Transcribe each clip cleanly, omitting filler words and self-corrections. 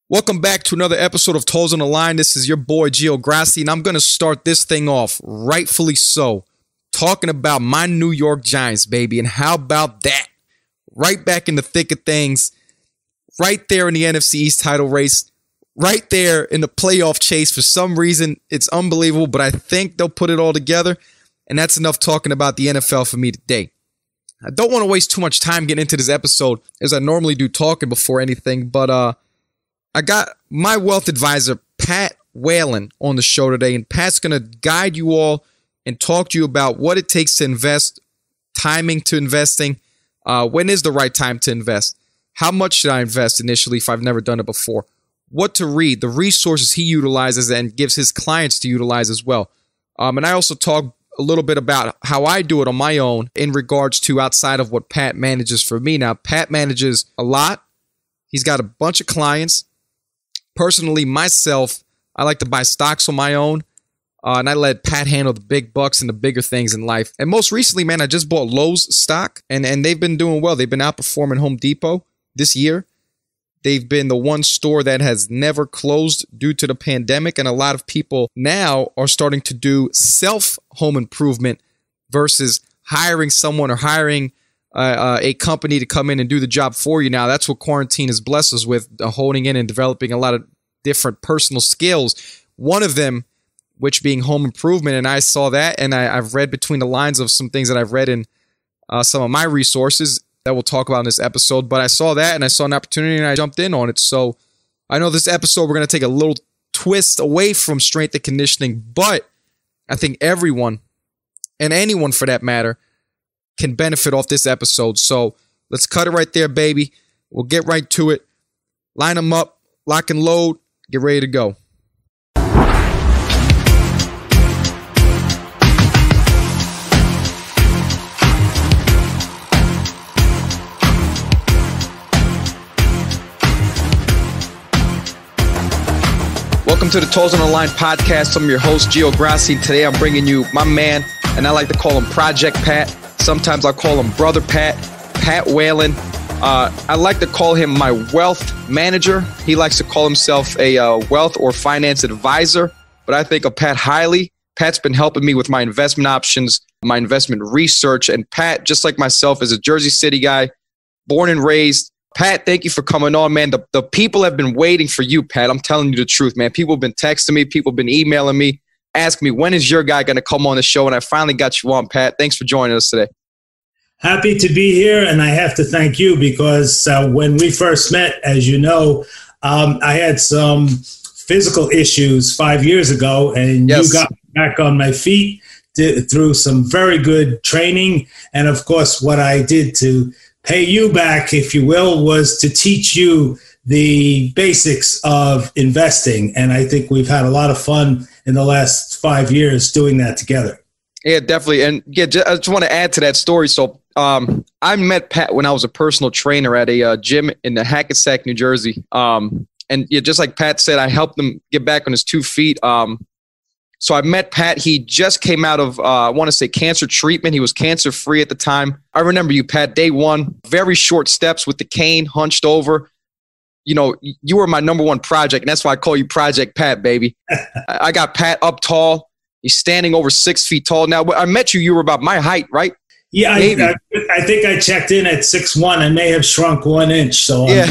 Welcome back to another episode of Toes on the Line. This is your boy Gio Grassi, and I'm going to start this thing off, rightfully so, talking about my New York Giants, baby. And how about that? Right back in the thick of things, right there in the NFC East title race, right there in the playoff chase. For some reason, it's unbelievable, but I think they'll put it all together, and that's enough talking about the NFL for me today. I don't want to waste too much time getting into this episode, as I normally do talking before anything, but I got my wealth advisor, Pat Whelan, on the show today, and Pat's going to guide you all and talk to you about what it takes to invest, timing to investing, when is the right time to invest, how much should I invest initially if I've never done it before, what to read, the resources he utilizes and gives his clients to utilize as well. And I also talk a little bit about how I do it on my own in regards to outside of what Pat manages for me. Now, Pat manages a lot. He's got a bunch of clients. Personally, myself, I like to buy stocks on my own, and I let Pat handle the big bucks and the bigger things in life. And most recently, man, I just bought Lowe's stock, and they've been doing well. They've been outperforming Home Depot this year. They've been the one store that has never closed due to the pandemic, and a lot of people now are starting to do self-home improvement versus hiring someone or hiring a company to come in and do the job for you. Now, that's what quarantine has blessed us with, honing in and developing a lot of different personal skills. One of them, which being home improvement, and I saw that, and I've read between the lines of some things that I've read in some of my resources that we'll talk about in this episode. But I saw that, and I saw an opportunity, and I jumped in on it. So I know this episode, we're going to take a little twist away from strength and conditioning, but I think everyone, and anyone for that matter, can benefit off this episode. So let's cut it right there, baby. We'll get right to it. Line them up, lock and load, get ready to go. Welcome to the Toes on the Line podcast. I'm your host, Gio Grassi. Today I'm bringing you my man, and I like to call him Project Pat. Sometimes I call him Brother Pat, Pat Whelan. I like to call him my wealth manager. He likes to call himself a wealth or finance advisor, but I think of Pat highly. Pat's been helping me with my investment options, my investment research, and Pat, just like myself, is a Jersey City guy, born and raised. Pat, thank you for coming on, man. The people have been waiting for you, Pat. I'm telling you the truth, man. People have been texting me. People have been emailing me, asking me, when is your guy going to come on the show? And I finally got you on, Pat. Thanks for joining us today. Happy to be here, and I have to thank you because when we first met, as you know, I had some physical issues 5 years ago, and yes, you got me back on my feet through some very good training. And, of course, what I did to pay you back, if you will, was to teach you the basics of investing. And I think we've had a lot of fun in the last 5 years doing that together. Yeah, definitely. And yeah, I just want to add to that story. So I met Pat when I was a personal trainer at a gym in the Hackensack, New Jersey. And yeah, just like Pat said, I helped him get back on his 2 feet. So I met Pat. He just came out of, I want to say, cancer treatment. He was cancer-free at the time. I remember you, Pat, day one, very short steps with the cane, hunched over. You know, you were my number one project, and that's why I call you Project Pat, baby. I got Pat up tall. He's standing over 6 feet tall. Now, I met you. You were about my height, right? Yeah, I think I checked in at 6'1". I may have shrunk 1 inch. So yeah.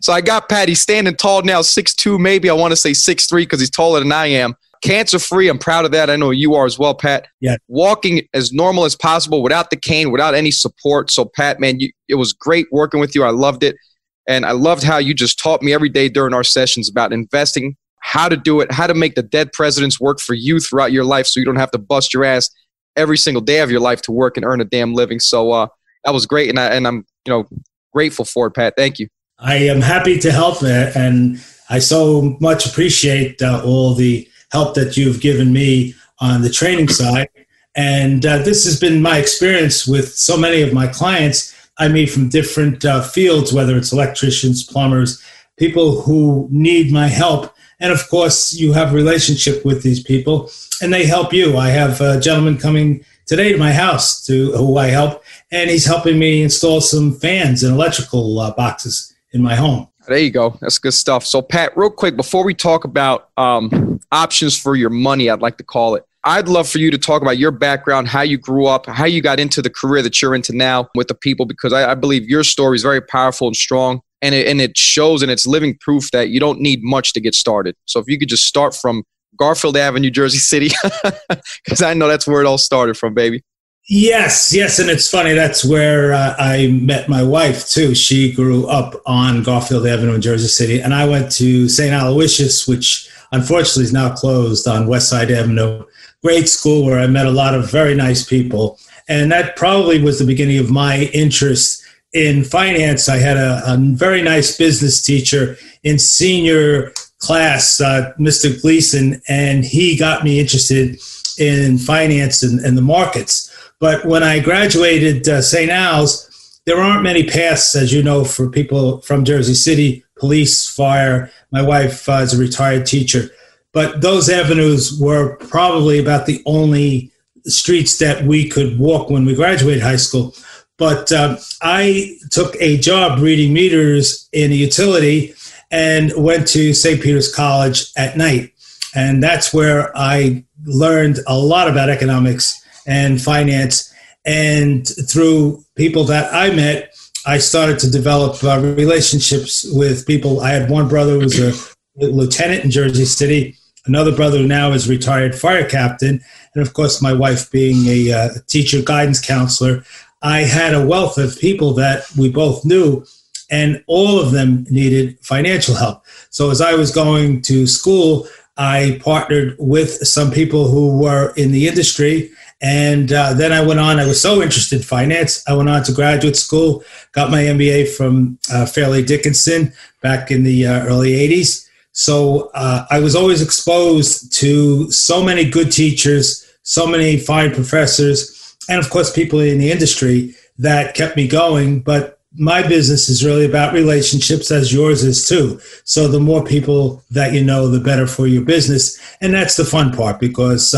So I got Pat. He's standing tall now, 6'2", maybe. I want to say 6'3" because he's taller than I am. Cancer-free. I'm proud of that. I know you are as well, Pat. Yeah. Walking as normal as possible without the cane, without any support. So, Pat, man, it was great working with you. I loved it. And I loved how you just taught me every day during our sessions about investing, how to do it, how to make the dead presidents work for you throughout your life so you don't have to bust your ass every single day of your life to work and earn a damn living. So that was great, and I'm grateful for it, Pat. Thank you. I am happy to help, and I so much appreciate all the help that you've given me on the training side. And this has been my experience with so many of my clients I meet from different fields, whether it's electricians, plumbers, people who need my help. And of course, you have a relationship with these people and they help you. I have a gentleman coming today to my house who I help, and he's helping me install some fans and electrical boxes in my home. There you go. That's good stuff. So, Pat, real quick, before we talk about options for your money, I'd like to call it, I'd love for you to talk about your background, how you grew up, how you got into the career that you're into now with the people, because I believe your story is very powerful and strong, and it shows, and it's living proof that you don't need much to get started. So if you could just start from Garfield Avenue, Jersey City, because I know that's where it all started from, baby. Yes. And it's funny. That's where I met my wife, too. She grew up on Garfield Avenue in Jersey City. And I went to St. Aloysius, which unfortunately is now closed, on West Side Avenue. Great school where I met a lot of very nice people. And that probably was the beginning of my interest in finance. I had a very nice business teacher in senior class, Mr. Gleason, and he got me interested in finance and the markets. But when I graduated St. Al's, there aren't many paths, as you know, for people from Jersey City, police, fire. My wife is a retired teacher. But those avenues were probably about the only streets that we could walk when we graduated high school. But I took a job reading meters in a utility and went to St. Peter's College at night. And that's where I learned a lot about economics and finance. And through people that I met, I started to develop relationships with people. I had one brother who was a lieutenant in Jersey City, another brother who now is retired fire captain, and of course my wife being a teacher guidance counselor. I had a wealth of people that we both knew, and all of them needed financial help. So as I was going to school, I partnered with some people who were in the industry. And then I went on. I was so interested in finance. I went on to graduate school, got my MBA from Fairleigh Dickinson back in the early 80s. So I was always exposed to so many good teachers, so many fine professors, and of course, people in the industry that kept me going. But my business is really about relationships, as yours is too. So the more people that you know, the better for your business. And that's the fun part, because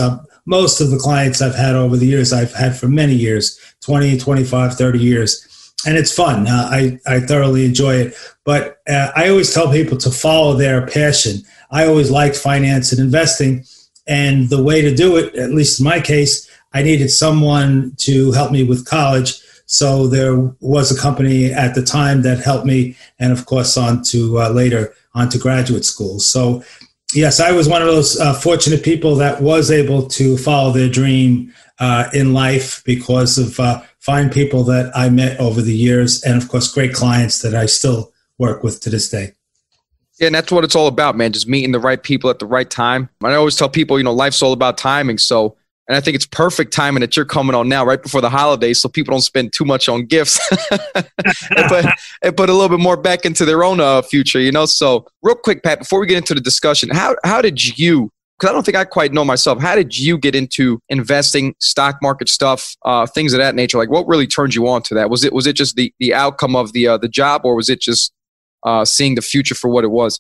most of the clients I've had over the years, I've had for many years, 20, 25, 30 years. And it's fun. I thoroughly enjoy it. But I always tell people to follow their passion. I always liked finance and investing. And the way to do it, at least in my case, I needed someone to help me with college. So there was a company at the time that helped me. And of course, later on to graduate school. So yes, I was one of those fortunate people that was able to follow their dream in life because of fine people that I met over the years, and of course, great clients that I still work with to this day. Yeah, and that's what it's all about, man, just meeting the right people at the right time. I always tell people, life's all about timing. So, and I think it's perfect timing that you're coming on now, right before the holidays, so people don't spend too much on gifts and put a little bit more back into their own future, So real quick, Pat, before we get into the discussion, how did you, because I don't think I quite know myself, how did you get into investing, stock market stuff, things of that nature? Like, what really turned you on to that? Was it just the outcome of the job, or was it just seeing the future for what it was?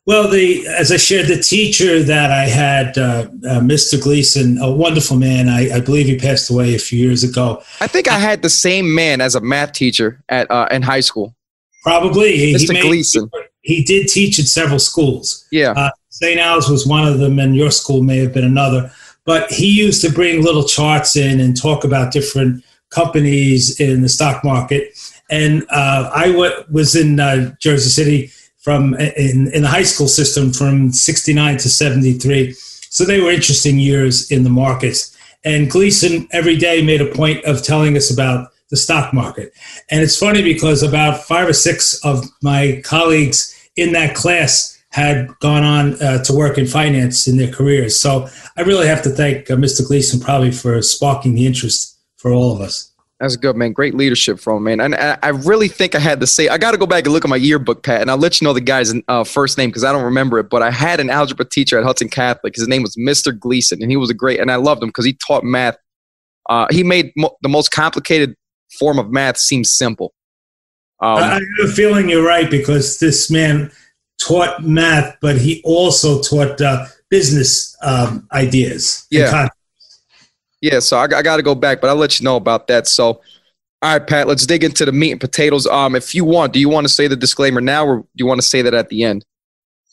Well, as I shared, the teacher that I had, Mr. Gleason, a wonderful man. I believe he passed away a few years ago. I think I had the same man as a math teacher in high school. Probably. Mr. Gleason. He did teach at several schools. Yeah. St. Al's was one of them, and your school may have been another. But he used to bring little charts in and talk about different companies in the stock market. And I was in Jersey City in the high school system from 69 to 73. So they were interesting years in the markets. And Gleason every day made a point of telling us about the stock market. And it's funny because about 5 or 6 of my colleagues in that class had gone on to work in finance in their careers. So I really have to thank Mr. Gleason probably for sparking the interest for all of us. That's good, man. Great leadership from him, man. And I really think I had to say, I got to go back and look at my yearbook, Pat, and I'll let you know the guy's first name because I don't remember it. But I had an algebra teacher at Hudson Catholic. His name was Mr. Gleason, and he was and I loved him because he taught math. He made the most complicated form of math seem simple. I have a feeling you're right because this man taught math, but he also taught business ideas. Yeah. Yeah, so I got to go back, but I'll let you know about that. So All right, Pat, let's dig into the meat and potatoes. If you want, do you want to say the disclaimer now, or do you want to say that at the end?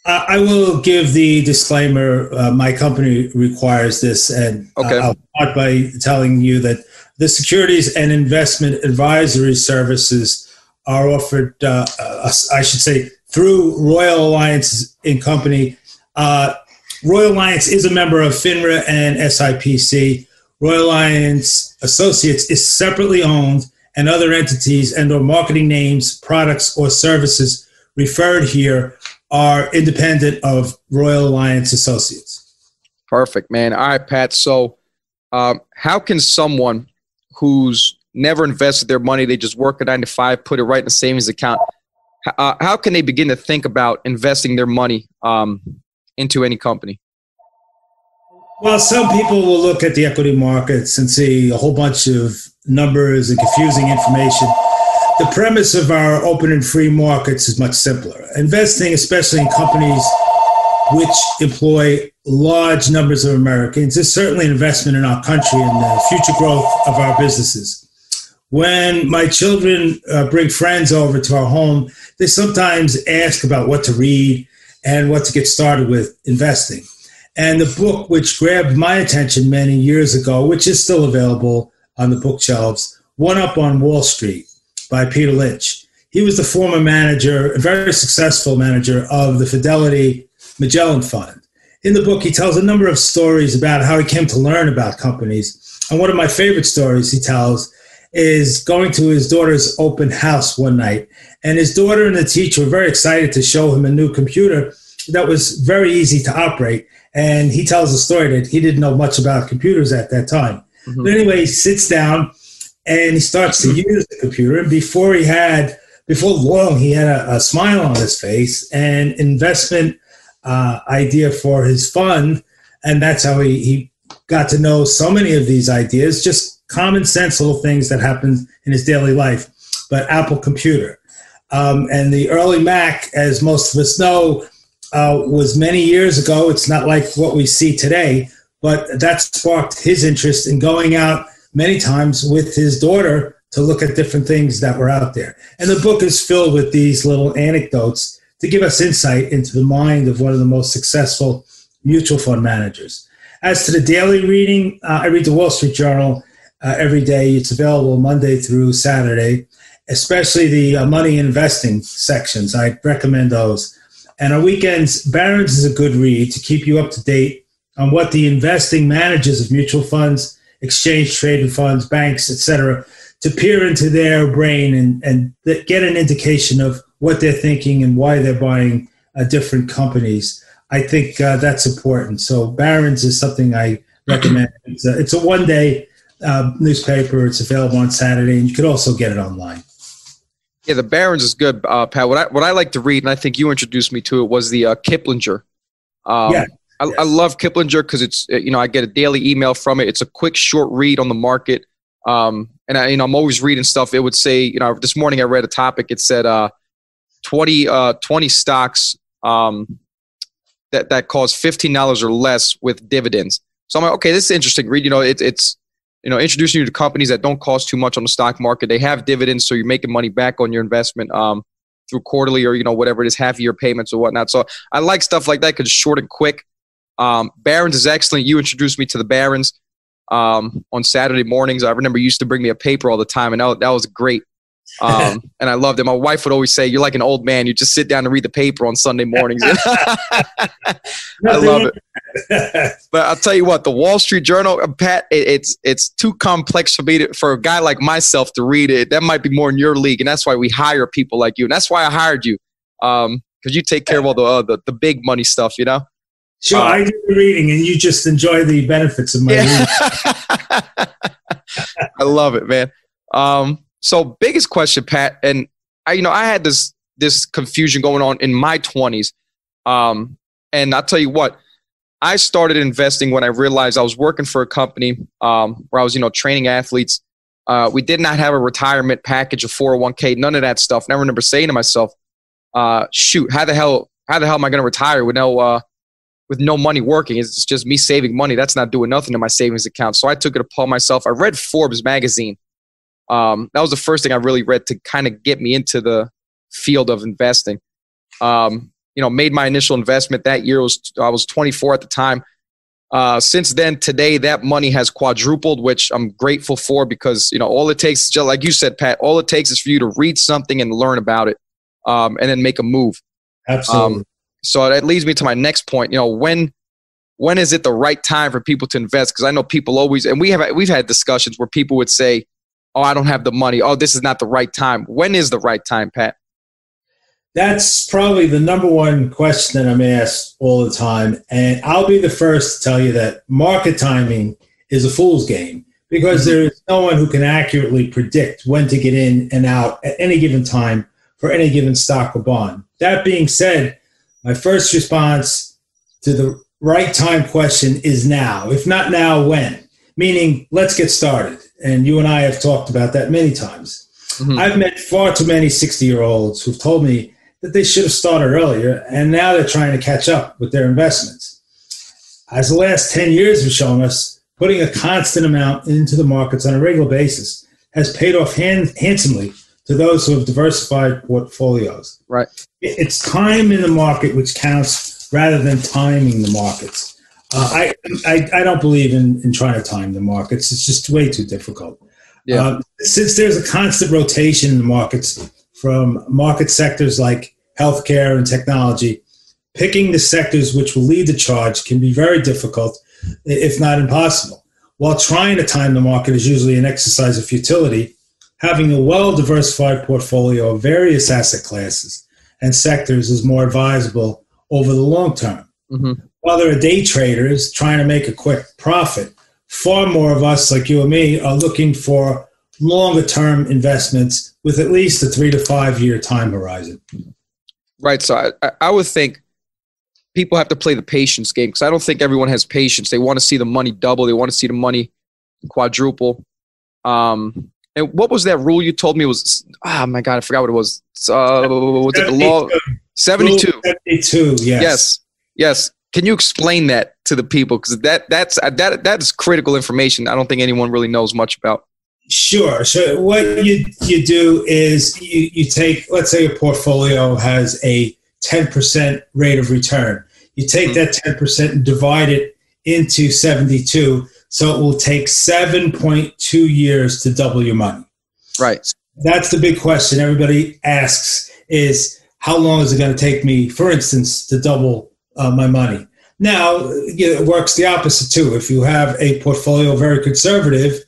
I will give the disclaimer. My company requires this, and okay. I'll start by telling you that the securities and investment advisory services are offered, I should say, through Royal Alliance in Company. Royal Alliance is a member of FINRA and SIPC. Royal Alliance Associates is separately owned, and other entities and or marketing names, products, or services referred here are independent of Royal Alliance Associates. Perfect, man. All right, Pat. So how can someone who's never invested their money, they just work a 9 to 5, put it right in a savings account, how can they begin to think about investing their money into any company? Well, some people will look at the equity markets and see a whole bunch of numbers and confusing information. The premise of our open and free markets is much simpler. Investing, especially in companies which employ large numbers of Americans, is certainly an investment in our country and the future growth of our businesses. When my children bring friends over to our home, they sometimes ask about what to read and what to get started with investing. And the book which grabbed my attention many years ago, which is still available on the bookshelves, One Up on Wall Street by Peter Lynch. He was the former manager, a very successful manager of the Fidelity Magellan Fund. In the book, he tells a number of stories about how he came to learn about companies. And one of my favorite stories he tells is going to his daughter's open house one night. And his daughter and the teacher were very excited to show him a new computer that was very easy to operate. And he tells a story that he didn't know much about computers at that time. Mm-hmm. But anyway, he sits down and he starts to use the computer. And before long, he had a smile on his face and investment idea for his fund. And that's how he got to know so many of these ideas, just common sense little things that happen in his daily life. But Apple computer. And the early Mac, as most of us know, was many years ago. It's not like what we see today, but that sparked his interest in going out many times with his daughter to look at different things that were out there. And the book is filled with these little anecdotes to give us insight into the mind of one of the most successful mutual fund managers. As to the daily reading, I read the Wall Street Journal every day. It's available Monday through Saturday, especially the money investing sections. I recommend those. And on weekends, Barron's is a good read to keep you up to date on what the investing managers of mutual funds, exchange-traded funds, banks, etc., to peer into their brain and get an indication of what they're thinking and why they're buying different companies. I think that's important. So Barron's is something I recommend. It's a one-day newspaper. It's available on Saturday, and you could also get it online. Yeah, the Barron's is good, Pat. What I like to read, and I think you introduced me to it, was the Kiplinger. Yes. I love Kiplinger because it's, I get a daily email from it. It's a quick, short read on the market. And I'm always reading stuff. It would say, this morning I read a topic. It said 20 stocks that cost $15 or less with dividends. So I'm like, okay, this is interesting. Read, it's introducing you to companies that don't cost too much on the stock market. They have dividends, so you're making money back on your investment through quarterly or whatever it is, half-year payments or whatnot. So I like stuff like that because it's short and quick. Barron's is excellent. You introduced me to the Barron's on Saturday mornings. I remember you used to bring me a paper all the time, and that was great. And I loved it. My wife would always say, "You're like an old man. You just sit down and read the paper on Sunday mornings." I love it. But I'll tell you what, the Wall Street Journal, Pat, it's too complex for a guy like myself to read it. That might be more in your league, and that's why we hire people like you. And that's why I hired you, because you take care of all the big money stuff, Sure, I do the reading, and you just enjoy the benefits of my reading. I love it, man. So biggest question, Pat, and I had this confusion going on in my 20s. And I'll tell you what, I started investing when I realized I was working for a company where I was, training athletes. We did not have a retirement package, a 401k, none of that stuff. And I remember saying to myself, shoot, how the hell am I going to retire with no money working? It's just me saving money. That's not doing nothing to my savings account. So I took it upon myself. I read Forbes magazine. That was the first thing I really read to kind of get me into the field of investing. Made my initial investment that year. I was 24 at the time. Since then, today, that money has quadrupled, which I'm grateful for because, all it takes, just like you said, Pat, all it takes is for you to read something and learn about it and then make a move. Absolutely. So that leads me to my next point. When is it the right time for people to invest? Because I know people always, and we've had discussions where people would say, oh, I don't have the money. Oh, this is not the right time. When is the right time, Pat? That's probably the number one question that I'm asked all the time. And I'll be the first to tell you that market timing is a fool's game because there is no one who can accurately predict when to get in and out at any given time for any given stock or bond. That being said, my first response to the right time question is now. If not now, when? Meaning, let's get started. And you and I have talked about that many times. I've met far too many 60-year-olds who've told me that they should have started earlier, and now they're trying to catch up with their investments. As the last 10 years have shown us, putting a constant amount into the markets on a regular basis has paid off handsomely to those who have diversified portfolios. Right. It's time in the market which counts rather than timing the markets. I don't believe in trying to time the markets. It's just way too difficult. Yeah. Since there's a constant rotation in the markets from market sectors like healthcare and technology, picking the sectors which will lead the charge can be very difficult, if not impossible. While trying to time the market is usually an exercise of futility, having a well-diversified portfolio of various asset classes and sectors is more advisable over the long term. While there are day traders trying to make a quick profit, far more of us, like you and me, are looking for longer-term investments with at least a 3 to 5 year time horizon. Right. So I would think people have to play the patience game because I don't think everyone has patience. They want to see the money double. They want to see the money quadruple. And what was that rule you told me was, oh my God, I forgot what it was. Was it the law? 72. 72, yes. Yes. Can you explain that to the people? Because that is critical information I don't think anyone really knows much about. Sure. So what you do is you take, let's say a portfolio has a 10% rate of return. You take that 10% and divide it into 72. So it will take 7.2 years to double your money. Right. That's the big question everybody asks is, how long is it going to take me, for instance, to double my money? Now, it works the opposite too. If you have a portfolio very conservative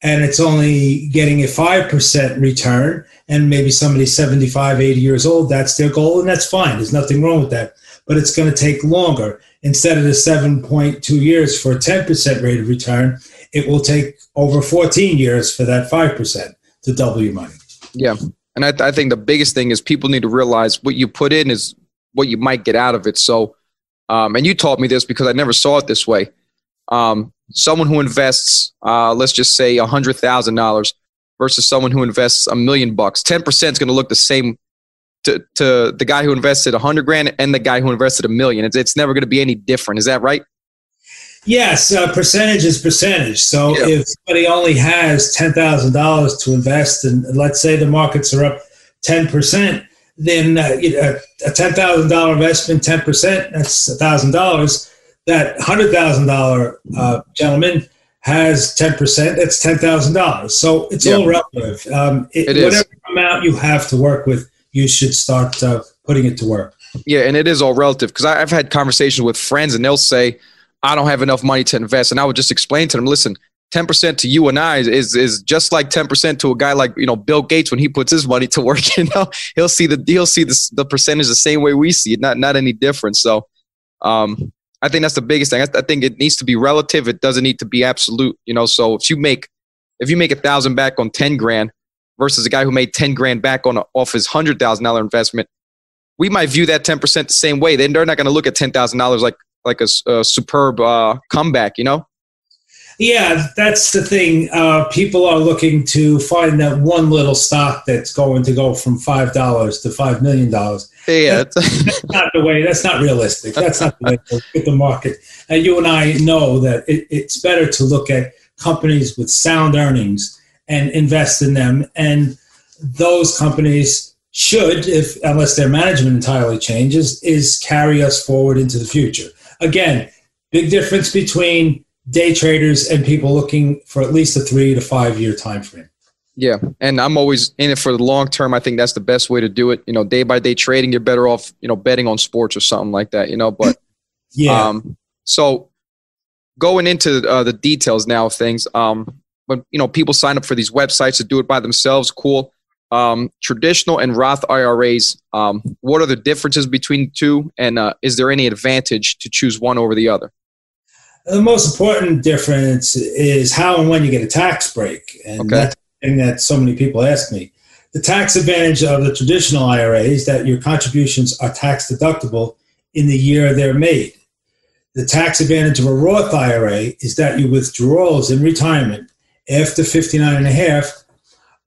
and it's only getting a 5% return and maybe somebody's 75, 80 years old, that's their goal and that's fine. There's nothing wrong with that. But it's going to take longer. Instead of the 7.2 years for a 10% rate of return, it will take over 14 years for that 5% to double your money. Yeah. And I think the biggest thing is people need to realize what you put in is what you might get out of it. So, and you taught me this because I never saw it this way. Someone who invests, let's just say $100,000 versus someone who invests $1 million, 10% is going to look the same to the guy who invested $100,000 and the guy who invested $1 million. It's never going to be any different. Is that right? Yes, percentage is percentage. So if somebody only has $10,000 to invest, and let's say the markets are up 10%, then a $10,000 investment, 10%, that's $1,000. That $100,000 gentleman has 10%, that's $10,000. So it's all relative. Whatever amount you have to work with, you should start putting it to work. Yeah, and it is all relative because I've had conversations with friends and they'll say, I don't have enough money to invest. And I would just explain to them, listen, 10% to you and I is just like 10% to a guy like, Bill Gates when he puts his money to work. He'll see the percentage the same way we see it, not any different. So I think that's the biggest thing. I think it needs to be relative. It doesn't need to be absolute. So if you make $1,000 back on 10 grand versus a guy who made 10 grand back off his $100,000 investment, we might view that 10% the same way. Then they're not going to look at $10,000 like a superb comeback, Yeah, that's the thing. People are looking to find that one little stock that's going to go from $5 to $5 million. Yeah, that's not the way. That's not realistic. That's not the way to look at the market. And you and I know that it's better to look at companies with sound earnings and invest in them. And those companies should, unless their management entirely changes, is carry us forward into the future. Again, big difference between day traders and people looking for at least a 3 to 5 year time frame. Yeah, and I'm always in it for the long term. I think that's the best way to do it. Day by day trading, you're better off, betting on sports or something like that. But yeah. So going into the details now of things, when people sign up for these websites to do it by themselves, cool. Traditional and Roth IRAs, what are the differences between the two, and is there any advantage to choose one over the other? The most important difference is how and when you get a tax break, and that's the thing that so many people ask me. The tax advantage of the traditional IRA is that your contributions are tax deductible in the year they're made. The tax advantage of a Roth IRA is that your withdrawals in retirement after 59 and a half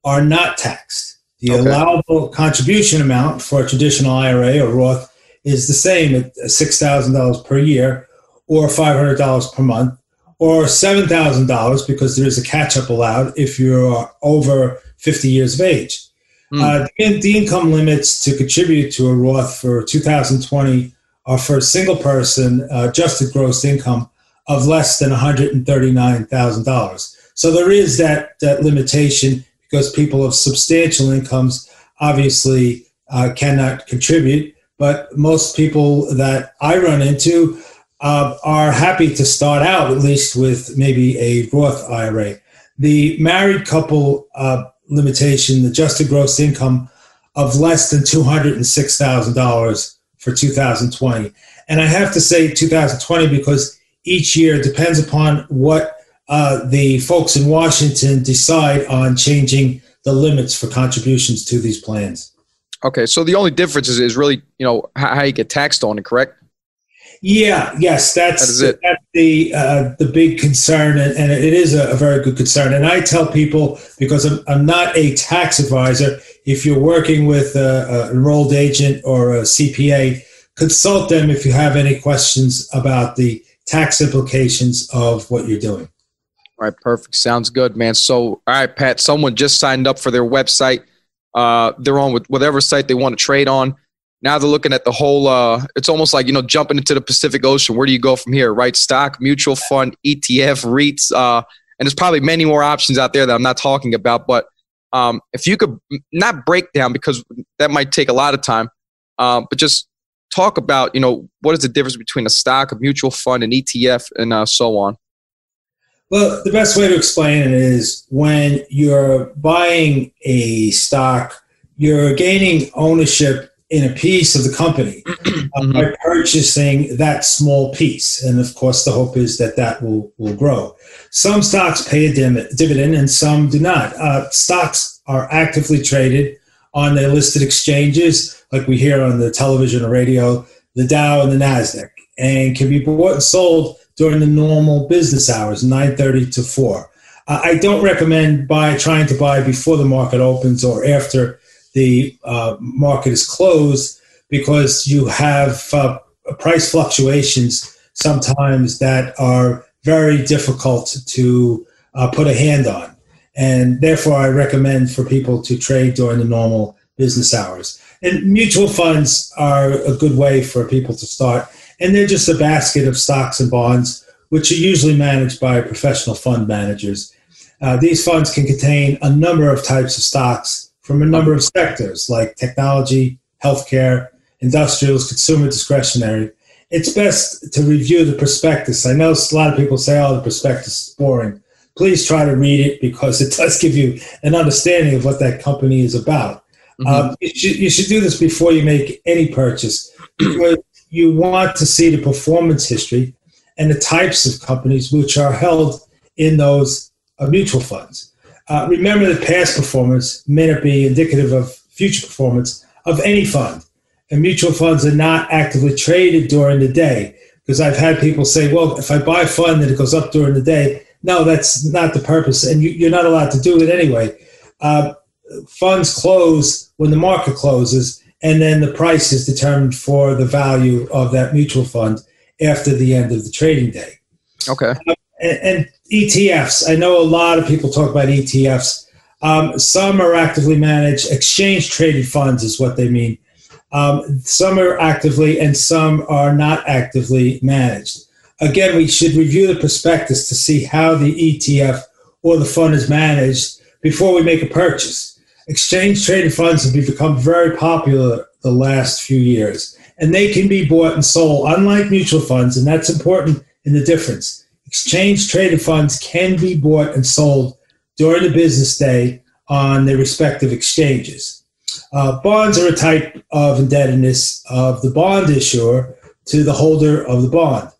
are not taxed. The allowable contribution amount for a traditional IRA or Roth is the same at $6,000 per year or $500 per month or $7,000 because there is a catch-up allowed if you're over 50 years of age. The income limits to contribute to a Roth for 2020 are for a single person adjusted gross income of less than $139,000. So there is that limitation because people of substantial incomes obviously cannot contribute. But most people that I run into are happy to start out at least with maybe a Roth IRA. The married couple limitation, adjusted gross income of less than $206,000 for 2020. And I have to say 2020 because each year depends upon what the folks in Washington decide on changing the limits for contributions to these plans. Okay, so the only difference is really, how you get taxed on it, correct? Yes, that's the big concern, and it is a very good concern. And I tell people, because I'm not a tax advisor, if you're working with an enrolled agent or a CPA, consult them if you have any questions about the tax implications of what you're doing. All right, perfect. Sounds good, man. So, all right, Pat, someone just signed up for their website. They're on with whatever site they want to trade on. Now they're looking at the whole, it's almost like, jumping into the Pacific Ocean. Where do you go from here, right? Stock, mutual fund, ETF, REITs, and there's probably many more options out there that I'm not talking about. But if you could not break down, because that might take a lot of time, but just talk about, what is the difference between a stock, a mutual fund, an ETF, and so on. Well, the best way to explain it is when you're buying a stock, you're gaining ownership in a piece of the company by purchasing that small piece. And of course, the hope is that will grow. Some stocks pay a dividend and some do not. Stocks are actively traded on the listed exchanges, like we hear on the television or radio, the Dow and the NASDAQ, and can be bought and sold during the normal business hours, 9:30 to 4. I don't recommend trying to buy before the market opens or after the market is closed, because you have price fluctuations sometimes that are very difficult to put a hand on. And therefore, I recommend for people to trade during the normal business hours. And mutual funds are a good way for people to start. And they're just a basket of stocks and bonds, which are usually managed by professional fund managers. These funds can contain a number of types of stocks from a number of sectors like technology, healthcare, industrials, consumer discretionary. It's best to review the prospectus. I know a lot of people say, the prospectus is boring. Please try to read it because it does give you an understanding of what that company is about. You should do this before you make any purchase, because you want to see the performance history and the types of companies which are held in those mutual funds. Remember that past performance may not be indicative of future performance of any fund. And mutual funds are not actively traded during the day, because I've had people say, well, if I buy a fund and it goes up during the day, no, that's not the purpose, and you're not allowed to do it anyway. Funds close when the market closes, and then the price is determined for the value of that mutual fund after the end of the trading day. Okay. And ETFs, I know a lot of people talk about ETFs. Some are actively managed. Exchange-traded funds is what they mean. Some are actively and some are not actively managed. Again, we should review the prospectus to see how the ETF or the fund is managed before we make a purchase. Exchange-traded funds have become very popular the last few years, and they can be bought and sold, unlike mutual funds, and that's important in the difference. Exchange-traded funds can be bought and sold during the business day on their respective exchanges. Bonds are a type of indebtedness of the bond issuer to the holder of the bond.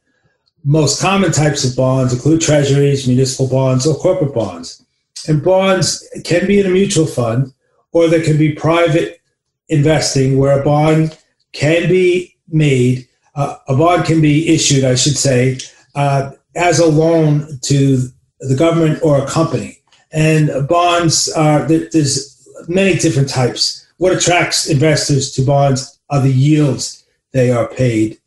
Most common types of bonds include treasuries, municipal bonds, or corporate bonds. And bonds can be in a mutual fund, or there can be private investing where a bond can be made, a bond can be issued, I should say, as a loan to the government or a company. And bonds there's many different types. What attracts investors to bonds are the yields they are paid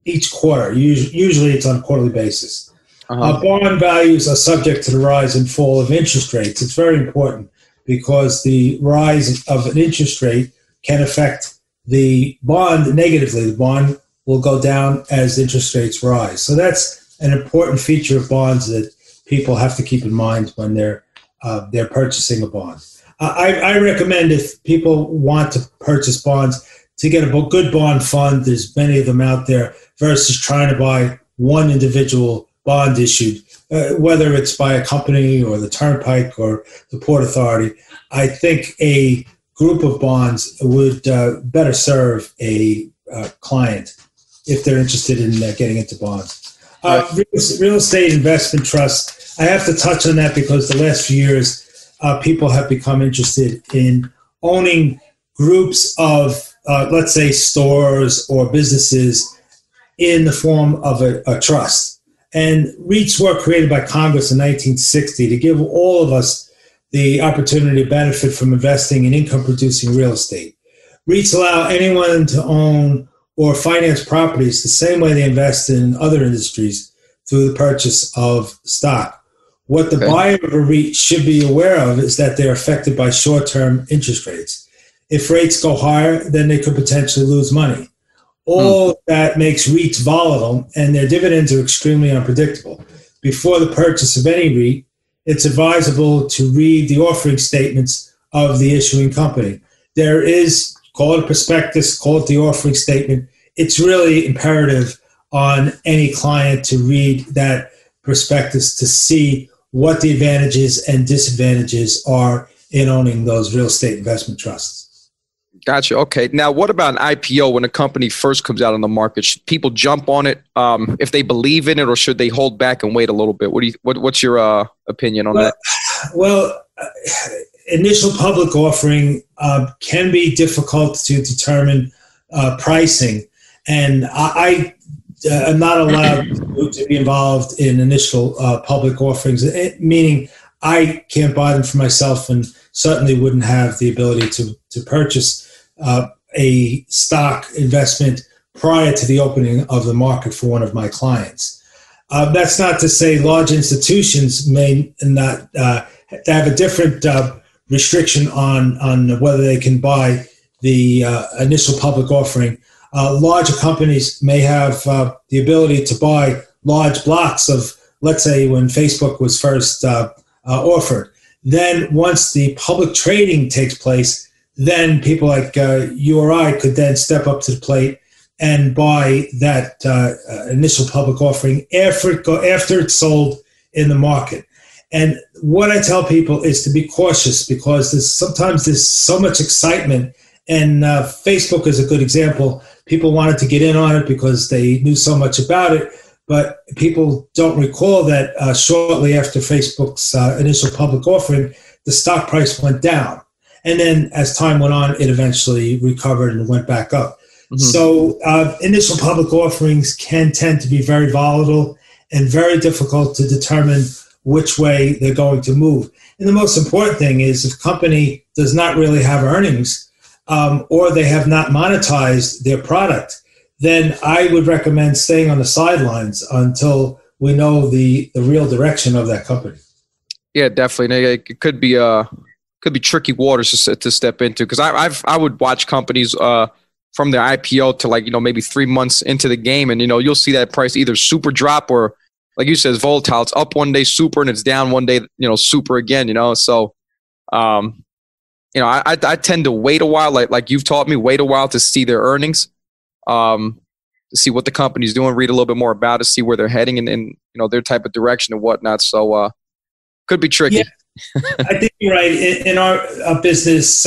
each quarter. Usually it's on a quarterly basis. Bond values are subject to the rise and fall of interest rates. It's very important because the rise of an interest rate can affect the bond negatively. The bond will go down as interest rates rise. So that's an important feature of bonds that people have to keep in mind when they're purchasing a bond. I recommend, if people want to purchase bonds, to get a good bond fund. There's many of them out there, versus trying to buy one individual bond issued, whether it's by a company or the Turnpike or the Port Authority. I think a group of bonds would better serve a client if they're interested in getting into bonds. Real estate investment trusts, I have to touch on that because the last few years, people have become interested in owning groups of, let's say, stores or businesses in the form of a trust. And REITs were created by Congress in 1960 to give all of us the opportunity to benefit from investing in income-producing real estate. REITs allow anyone to own or finance properties the same way they invest in other industries through the purchase of stock. What the buyer of a REIT should be aware of is that they're affected by short-term interest rates. If rates go higher, then they could potentially lose money. All that makes REITs volatile, and their dividends are extremely unpredictable. Before the purchase of any REIT, it's advisable to read the offering statements of the issuing company. There is, call it a prospectus, call it the offering statement. It's really imperative on any client to read that prospectus to see what the advantages and disadvantages are in owning those real estate investment trusts. Gotcha. Okay. Now, what about an IPO when a company first comes out on the market? Should people jump on it if they believe in it, or should they hold back and wait a little bit? What's your opinion on that? Well, initial public offering can be difficult to determine pricing, and I am not allowed to be involved in initial public offerings, meaning I can't buy them for myself, and certainly wouldn't have the ability to purchase a stock investment prior to the opening of the market for one of my clients. That's not to say large institutions may not have a different restriction on whether they can buy the initial public offering. Larger companies may have the ability to buy large blocks of, let's say, when Facebook was first offered. Then once the public trading takes place, then people like you or I could then step up to the plate and buy that initial public offering after it's sold in the market. And what I tell people is to be cautious, because sometimes there's so much excitement, and Facebook is a good example. People wanted to get in on it because they knew so much about it, but people don't recall that shortly after Facebook's initial public offering, the stock price went down. And then as time went on, it eventually recovered and went back up. Mm-hmm. So initial public offerings can tend to be very volatile and very difficult to determine which way they're going to move. And the most important thing is, if a company does not really have earnings or they have not monetized their product, then I would recommend staying on the sidelines until we know the real direction of that company. Yeah, definitely. It could be could be tricky waters to step into. Because I would watch companies from their IPO to like, maybe 3 months into the game, and you'll see that price either super drop or, like you said, it's volatile. It's up one day super and it's down one day, super again. So I tend to wait a while, like you've taught me, wait a while to see their earnings, to see what the company's doing, read a little bit more about it, see where they're heading and their type of direction and whatnot. So could be tricky. Yeah, I think you're right. In our business,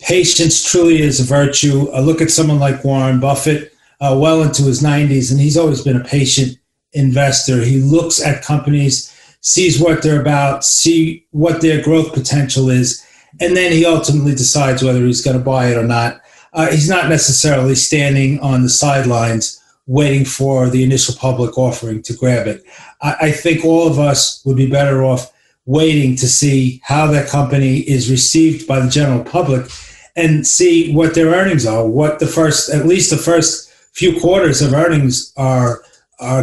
patience truly is a virtue. Look at someone like Warren Buffett, well into his 90s, and he's always been a patient investor. He looks at companies, sees what they're about, see what their growth potential is, and then he ultimately decides whether he's going to buy it or not. He's not necessarily standing on the sidelines waiting for the initial public offering to grab it. I think all of us would be better off waiting to see how that company is received by the general public and see what their earnings are, what at least the first few quarters of earnings are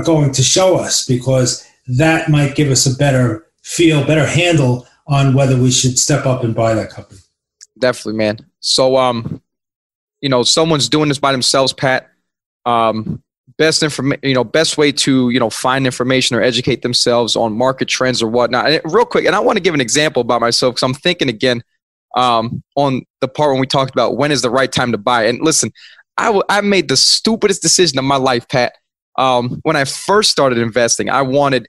going to show us, because that might give us a better better handle on whether we should step up and buy that company. Definitely, man. So, someone's doing this by themselves, Pat. Best way to, find information or educate themselves on market trends or whatnot. And real quick, and I want to give an example about myself because I'm thinking again on the part when we talked about when is the right time to buy. And listen, I made the stupidest decision of my life, Pat. When I first started investing, I wanted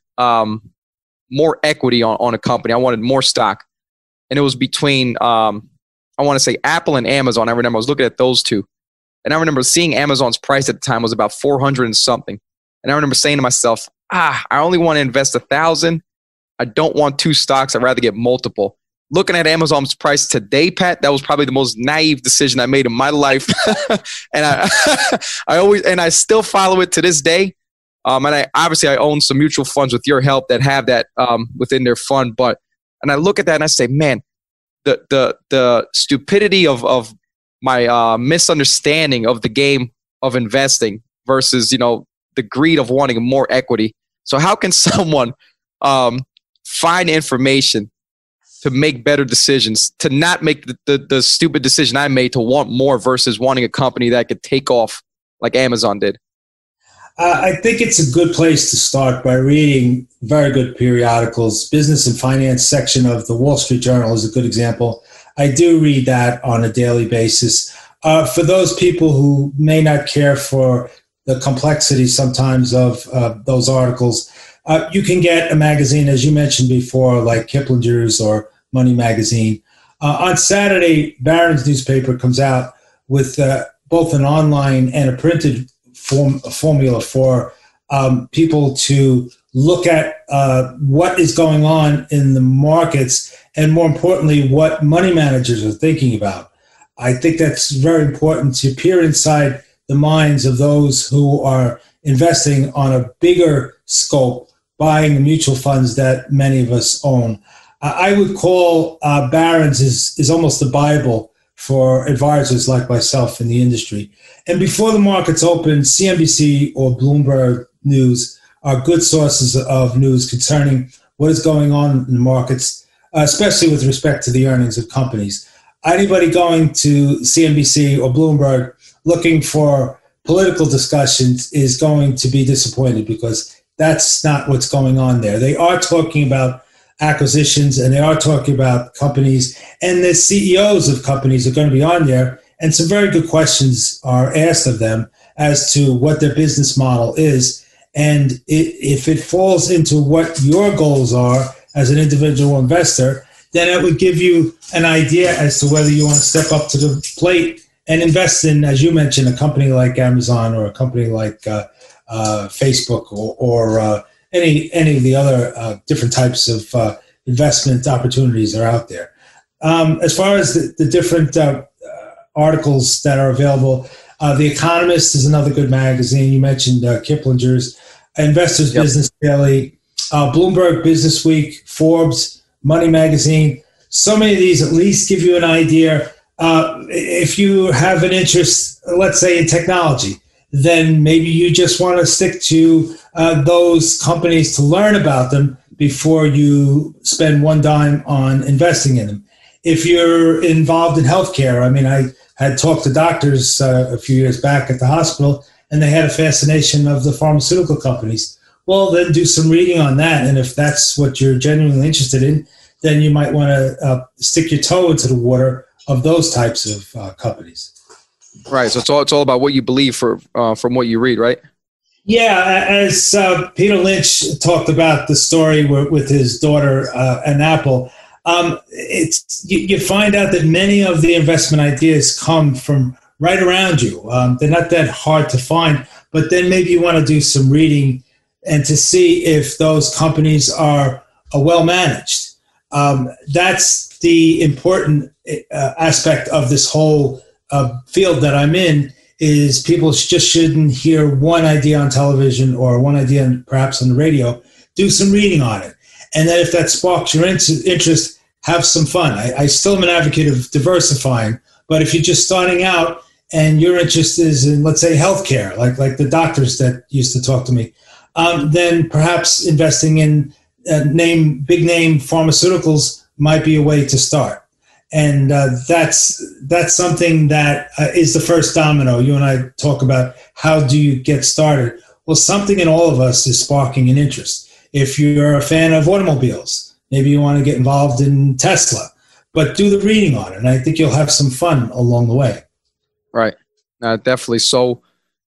more equity on a company. I wanted more stock. And it was between, I want to say Apple and Amazon. I remember I was looking at those two. And I remember seeing Amazon's price at the time was about 400 and something. And I remember saying to myself, I only want to invest 1,000. I don't want 2 stocks. I'd rather get multiple. Looking at Amazon's price today, Pat, that was probably the most naive decision I made in my life. And I still follow it to this day. And I own some mutual funds with your help that have that within their fund. And I look at that and I say, man, the stupidity of my misunderstanding of the game of investing versus, the greed of wanting more equity. So how can someone find information to make better decisions, to not make the stupid decision I made to want more versus wanting a company that could take off like Amazon did? I think it's a good place to start by reading very good periodicals. Business and finance section of the Wall Street Journal is a good example. I do read that on a daily basis. For those people who may not care for the complexity sometimes of those articles, you can get a magazine, as you mentioned before, like Kiplinger's or Money Magazine. On Saturday, Barron's newspaper comes out with both an online and a printed formula for people to look at what is going on in the markets, and more importantly, what money managers are thinking about. I think that's very important to peer inside the minds of those who are investing on a bigger scope, buying the mutual funds that many of us own. I would call Barron's is almost the Bible for advisors like myself in the industry. And before the markets open, CNBC or Bloomberg News are good sources of news concerning what is going on in the markets, especially with respect to the earnings of companies. Anybody going to CNBC or Bloomberg looking for political discussions is going to be disappointed, because that's not what's going on there. They are talking about acquisitions, and they are talking about companies, and the CEOs of companies are going to be on there, and some very good questions are asked of them as to what their business model is, and if it falls into what your goals are as an individual investor, then it would give you an idea as to whether you want to step up to the plate and invest in, as you mentioned, a company like Amazon or a company like Facebook or any of the other different types of investment opportunities that are out there. As far as the different articles that are available, The Economist is another good magazine. You mentioned Kiplinger's, Investors Business Daily, Bloomberg Business Week, Forbes, Money Magazine. So many of these at least give you an idea. If you have an interest, let's say, in technology, then maybe you just want to stick to those companies to learn about them before you spend one dime on investing in them. if you're involved in healthcare. I mean, I had talked to doctors a few years back at the hospital, and they had a fascination of the pharmaceutical companies. Well, then do some reading on that. And if that's what you're genuinely interested in, then you might want to stick your toe into the water of those types of companies. Right. So it's all about what you believe from what you read, right? Yeah. As Peter Lynch talked about the story with his daughter and Apple, you find out that many of the investment ideas come from right around you. They're not that hard to find, but then maybe you want to do some reading and to see if those companies are well managed. That's the important aspect of this whole field that I'm in, is people just shouldn't hear one idea on television or one idea perhaps on the radio. Do some reading on it. And then if that sparks your interest, have some fun. I still am an advocate of diversifying, but if you're just starting out and your interest is in, let's say, healthcare, like the doctors that used to talk to me, then perhaps investing in big name pharmaceuticals might be a way to start. And that's something that is the first domino. You and I talk about how do you get started. Well, something in all of us is sparking an interest. If you're a fan of automobiles, maybe you want to get involved in Tesla, but do the reading on it. And I think you'll have some fun along the way. Right. Definitely. So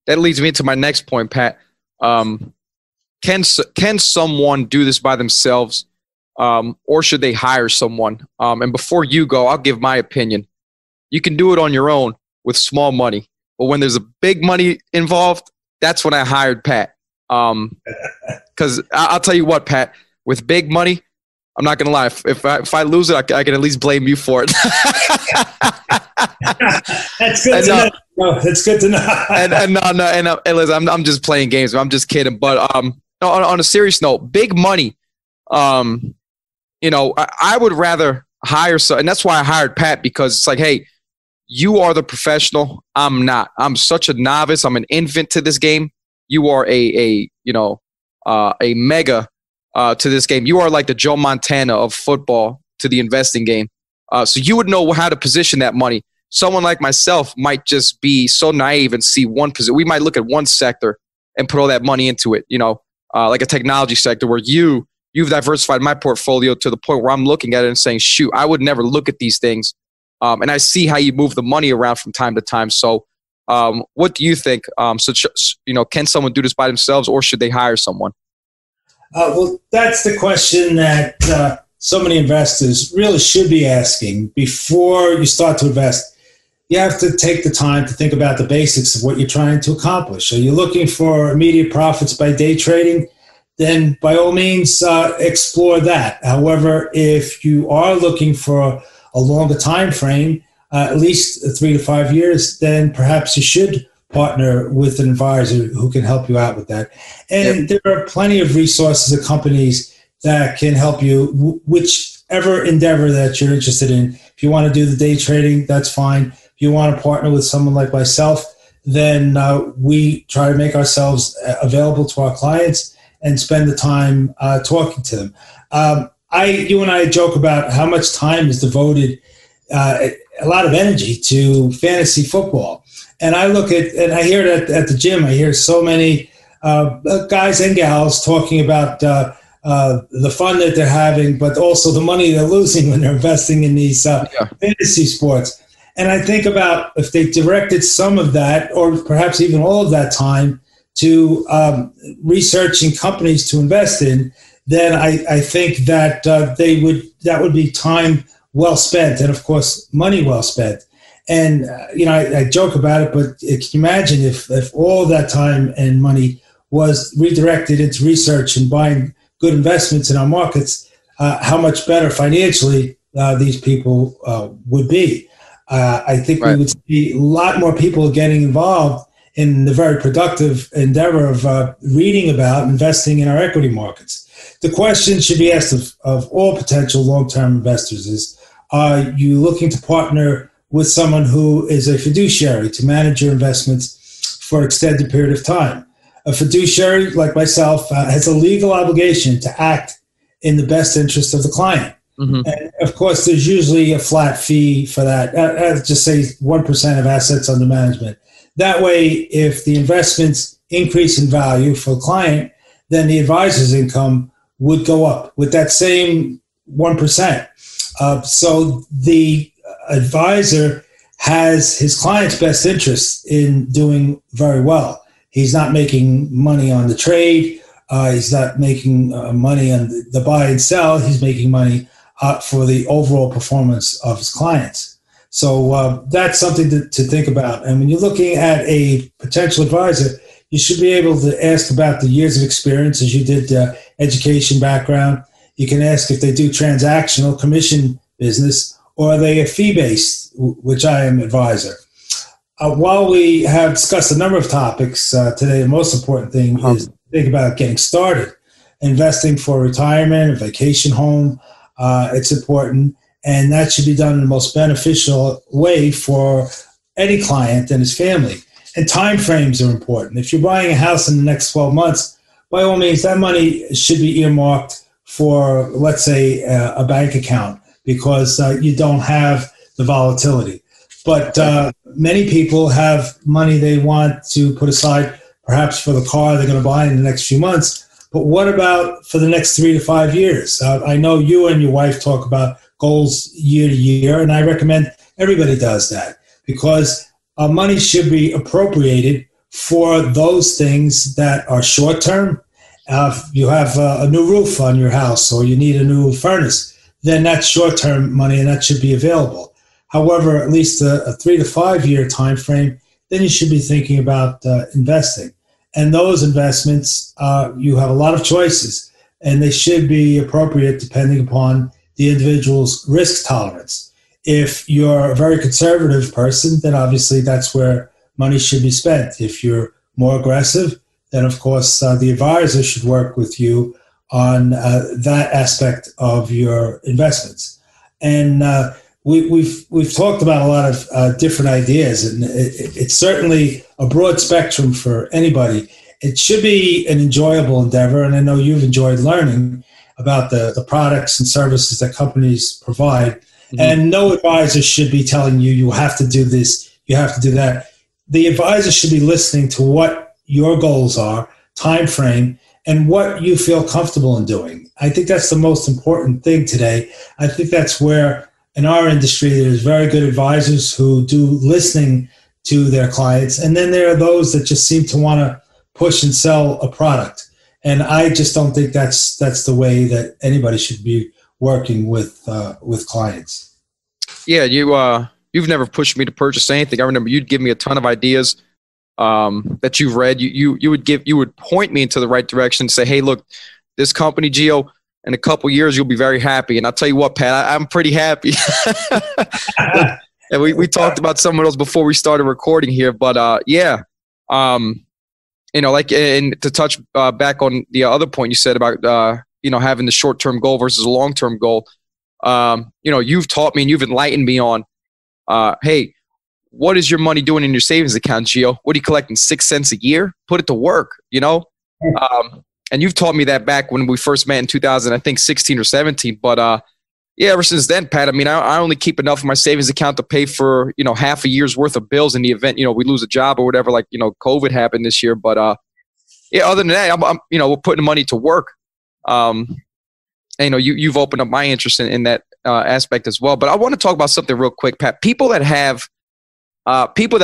that leads me into my next point, Pat. Can someone do this by themselves, or should they hire someone? And before you go, I'll give my opinion. You can do it on your own with small money, but when there's a big money involved, that's when I hired Pat. Because I'll tell you what, Pat, with big money, I'm not gonna lie. If I lose it, I can at least blame you for it. That's good to know. No, that's good to know. and listen, I'm just playing games. I'm just kidding. But on a serious note, big money. I would rather hire and that's why I hired Pat, because it's like, hey, you are the professional. I'm not. I'm such a novice. I'm an infant to this game. You are a mega to this game. You are like the Joe Montana of football to the investing game. So you would know how to position that money. Someone like myself might just be so naive and see one position. We might look at one sector and put all that money into it, like a technology sector where you've diversified my portfolio to the point where I'm looking at it and saying, shoot, I would never look at these things. And I see how you move the money around from time to time. So what do you think? Can someone do this by themselves, or should they hire someone? Well, that's the question that so many investors really should be asking before you start to invest. You have to take the time to think about the basics of what you're trying to accomplish. Are you looking for immediate profits by day trading? Then by all means, explore that. However, if you are looking for a longer time frame, at least 3 to 5 years, then perhaps you should partner with an advisor who can help you out with that. And there are plenty of resources and companies that can help you, whichever endeavor that you're interested in. If you want to do the day trading, that's fine. If you want to partner with someone like myself, then we try to make ourselves available to our clients and spend the time talking to them. You and I joke about how much time is devoted, a lot of energy to fantasy football. And I look at, and I hear it at the gym, I hear so many guys and gals talking about the fun that they're having, but also the money they're losing when they're investing in these fantasy sports. And I think about if they directed some of that, or perhaps even all of that time, to researching companies to invest in, then I think that that would be time well spent, and of course money well spent. And I joke about it, but can you imagine if all that time and money was redirected into research and buying good investments in our markets, how much better financially these people would be. I think we would see a lot more people getting involved in the very productive endeavor of reading about investing in our equity markets. The question should be asked of all potential long-term investors is, are you looking to partner with someone who is a fiduciary to manage your investments for an extended period of time? A fiduciary, like myself, has a legal obligation to act in the best interest of the client. Mm-hmm. And of course, there's usually a flat fee for that. Just say 1% of assets under management. That way, if the investments increase in value for the client, then the advisor's income would go up with that same 1%. So the advisor has his client's best interest in doing very well. He's not making money on the trade. He's not making money on the buy and sell. He's making money for the overall performance of his clients. So that's something to think about. And when you're looking at a potential advisor, you should be able to ask about the years of experience, as you did education background. You can ask if they do transactional commission business, or are they a fee-based, which I am advisor. While we have discussed a number of topics today, the most important thing is to think about getting started. Investing for retirement, a vacation home, it's important. And that should be done in the most beneficial way for any client and his family. And time frames are important. If you're buying a house in the next 12 months, by all means, that money should be earmarked for, let's say, a bank account, because you don't have the volatility. But many people have money they want to put aside, perhaps for the car they're going to buy in the next few months. But what about for the next 3 to 5 years? I know you and your wife talk about goals year to year, and I recommend everybody does that, because money should be appropriated for those things that are short term. If you have a new roof on your house, or you need a new furnace, then that's short term money, and that should be available. However, at least a 3 to 5 year time frame, then you should be thinking about investing. And those investments, you have a lot of choices, and they should be appropriate depending upon the individual's risk tolerance. If you're a very conservative person, then obviously that's where money should be spent. If you're more aggressive, then of course the advisor should work with you on that aspect of your investments. And we've talked about a lot of different ideas, and it's certainly a broad spectrum for anybody. It should be an enjoyable endeavor, and I know you've enjoyed learning about the products and services that companies provide. Mm-hmm. And no advisor should be telling you, you have to do this, you have to do that. The advisor should be listening to what your goals are, time frame, and what you feel comfortable in doing. I think that's the most important thing today. I think that's where in our industry, there's very good advisors who do listening to their clients. And then there are those that just seem to want to push and sell a product. And I just don't think that's the way that anybody should be working with clients. Yeah, you've never pushed me to purchase anything. I remember you'd give me a ton of ideas that you've read. You would point me into the right direction and say, hey, look, this company, Gio, in a couple years, you'll be very happy. And I'll tell you what, Pat, I'm pretty happy. And we talked about some of those before we started recording here. But yeah, like, and to touch back on the other point you said about, having the short-term goal versus a long-term goal. You've taught me and you've enlightened me on, hey, what is your money doing in your savings account, Gio? What are you collecting, 6 cents a year? Put it to work, and you've taught me that back when we first met in 2016 or 17. But yeah, ever since then, Pat, I only keep enough of my savings account to pay for, half a year's worth of bills in the event, we lose a job or whatever, like, COVID happened this year. But yeah, other than that, I'm we're putting money to work. And, you've opened up my interest in that aspect as well. But I want to talk about something real quick, Pat. People that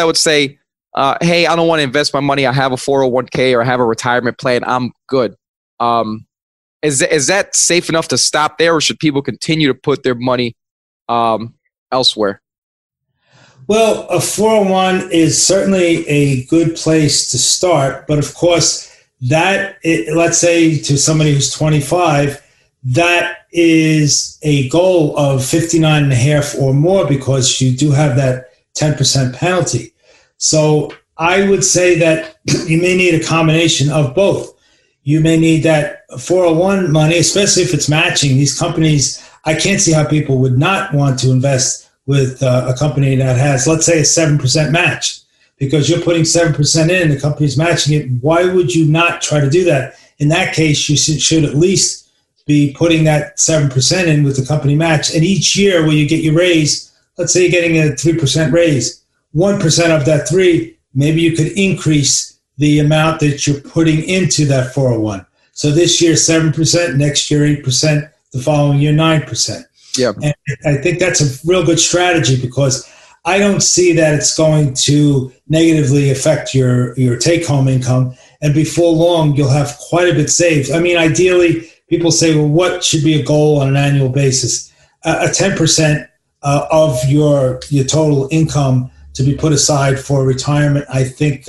would say, hey, I don't want to invest my money. I have a 401k or I have a retirement plan. I'm good. Is that safe enough to stop there, or should people continue to put their money elsewhere? Well, a 401 is certainly a good place to start. But of course, let's say to somebody who's 25, that is a goal of 59.5 or more, because you do have that 10% penalty. So I would say that you may need a combination of both. You may need that 401 money, especially if it's matching. These companies, I can't see how people would not want to invest with a company that has, let's say, a 7% match, because you're putting 7% in, the company's matching it. Why would you not try to do that? In that case, you should at least be putting that 7% in with the company match. And each year when you get your raise, let's say you're getting a 3% raise, 1% of that 3, maybe you could increase the amount that you're putting into that 401. So this year 7%, next year 8%, the following year 9%. Yeah. And I think that's a real good strategy because I don't see that it's going to negatively affect your take-home income. And before long, you'll have quite a bit saved. I mean, ideally, people say, well, what should be a goal on an annual basis? A 10% of your total income to be put aside for retirement. I think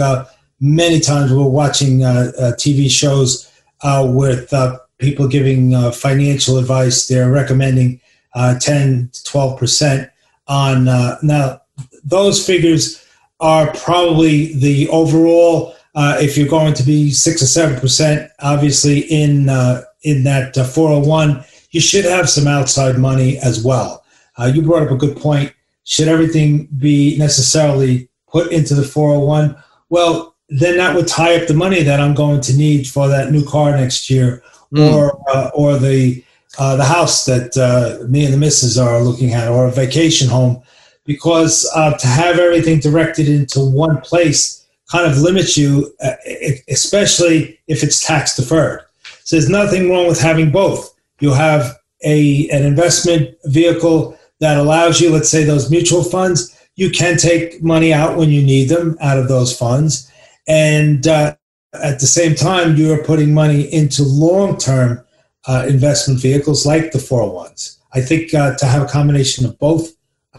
many times we're watching TV shows with people giving financial advice. They're recommending 10 to 12% on now. Those figures are probably the overall. If you're going to be 6 or 7%, obviously in that 401, you should have some outside money as well. You brought up a good point. Should everything be necessarily put into the 401? Well, then that would tie up the money that I'm going to need for that new car next year, or the house that me and the missus are looking at, or a vacation home. Because to have everything directed into one place kind of limits you, especially if it's tax deferred. So there's nothing wrong with having both. You'll have an investment vehicle that allows you, let's say those mutual funds, you can take money out when you need them out of those funds. And at the same time, you're putting money into long-term investment vehicles like the 401s. I think to have a combination of both,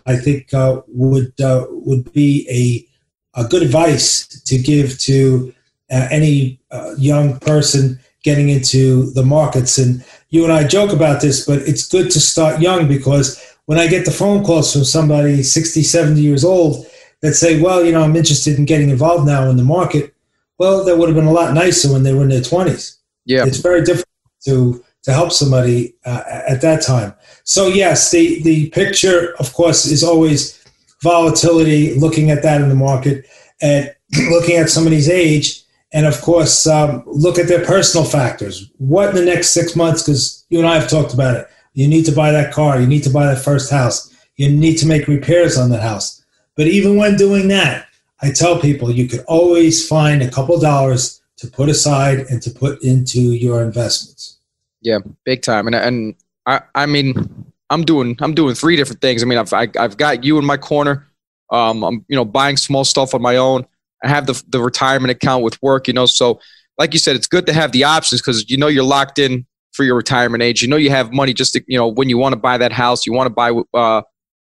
I think would be a good advice to give to any young person getting into the markets. And you and I joke about this, but it's good to start young, because when I get the phone calls from somebody 60, 70 years old that say, well, I'm interested in getting involved now in the market. Well, that would have been a lot nicer when they were in their 20s. Yeah, it's very difficult to help somebody at that time. So yes, the picture, of course, is always volatility, looking at that in the market and looking at somebody's age. And of course, look at their personal factors. What in the next 6 months, because you and I have talked about it, you need to buy that car, you need to buy that first house, you need to make repairs on that house. But even when doing that, I tell people you could always find a couple dollars to put aside and to put into your investments. Yeah, big time. And I mean, I'm doing 3 different things. I mean, I've got you in my corner. I'm buying small stuff on my own. I have the retirement account with work. So like you said, it's good to have the options, because you're locked in for your retirement age. You have money just to, when you want to buy that house, you want to buy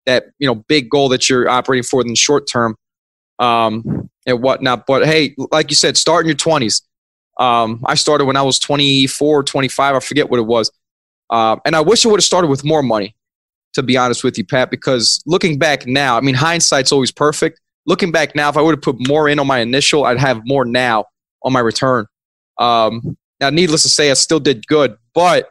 that big goal that you're operating for in the short term, and whatnot. But hey, like you said, start in your 20s. I started when I was 24, 25. I forget what it was. And I wish I would have started with more money, to be honest with you, Pat, because looking back now, I mean, hindsight's always perfect. Looking back now, if I would have put more in on my initial, I'd have more now on my return. Now, needless to say, I still did good, but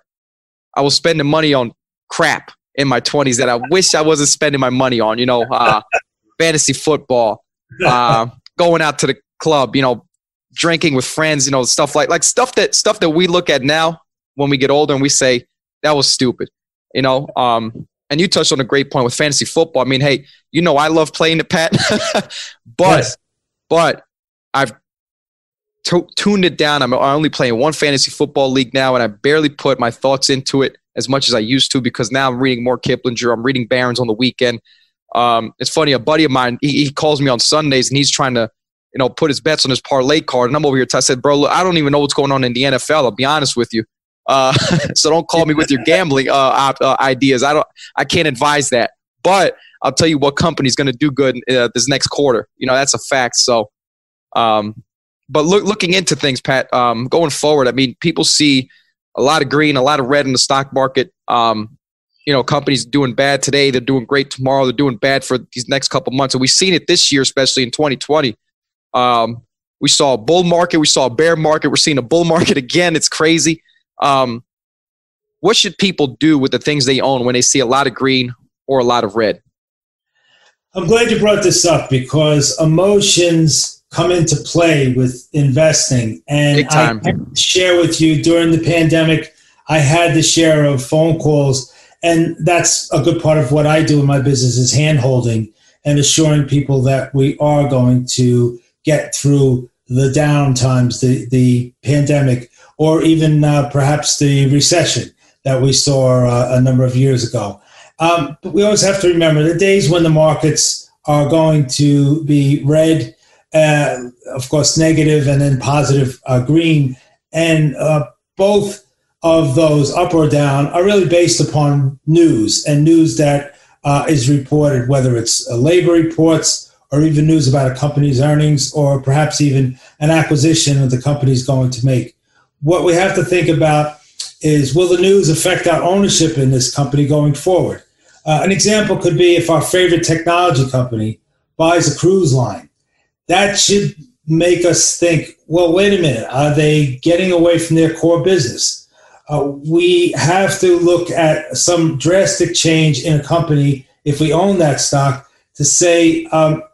I was spending money on crap in my 20s that I wish I wasn't spending my money on, fantasy football, going out to the club, drinking with friends, stuff like stuff that we look at now when we get older and we say that was stupid, and you touched on a great point with fantasy football. I mean, hey, I love playing it, Pat, but I've tuned it down. I'm only playing one fantasy football league now, and I barely put my thoughts into it as much as I used to, because now I'm reading more Kiplinger. I'm reading Barron's on the weekend. It's funny, a buddy of mine, he calls me on Sundays and he's trying to put his bets on his parlay card. And I'm over here. I said, bro, look, I don't even know what's going on in the NFL. I'll be honest with you. So don't call me with your gambling ideas. I can't advise that. But I'll tell you what company's going to do good this next quarter. That's a fact. So, but looking into things, Pat, going forward, I mean, people see a lot of green, a lot of red in the stock market. Companies doing bad today. They're doing great tomorrow. They're doing bad for these next couple months. And we've seen it this year, especially in 2020. We saw a bull market. We saw a bear market. We're seeing a bull market again. It's crazy. What should people do with the things they own when they see a lot of green or a lot of red? I'm glad you brought this up, because emotions come into play with investing. And I share with you, during the pandemic, I had the share of phone calls, and that's a good part of what I do in my business is hand-holding and assuring people that we are going to get through the down times, the pandemic, or even perhaps the recession that we saw a number of years ago. But we always have to remember the days when the markets are going to be red, of course, negative, and then positive green. And both of those, up or down, are really based upon news and news that is reported, whether it's labor reports or even news about a company's earnings, or perhaps even an acquisition that the company's going to make. What we have to think about is, will the news affect our ownership in this company going forward? An example could be if our favorite technology company buys a cruise line. That should make us think, well, wait a minute, are they getting away from their core business? We have to look at some drastic change in a company if we own that stock to say,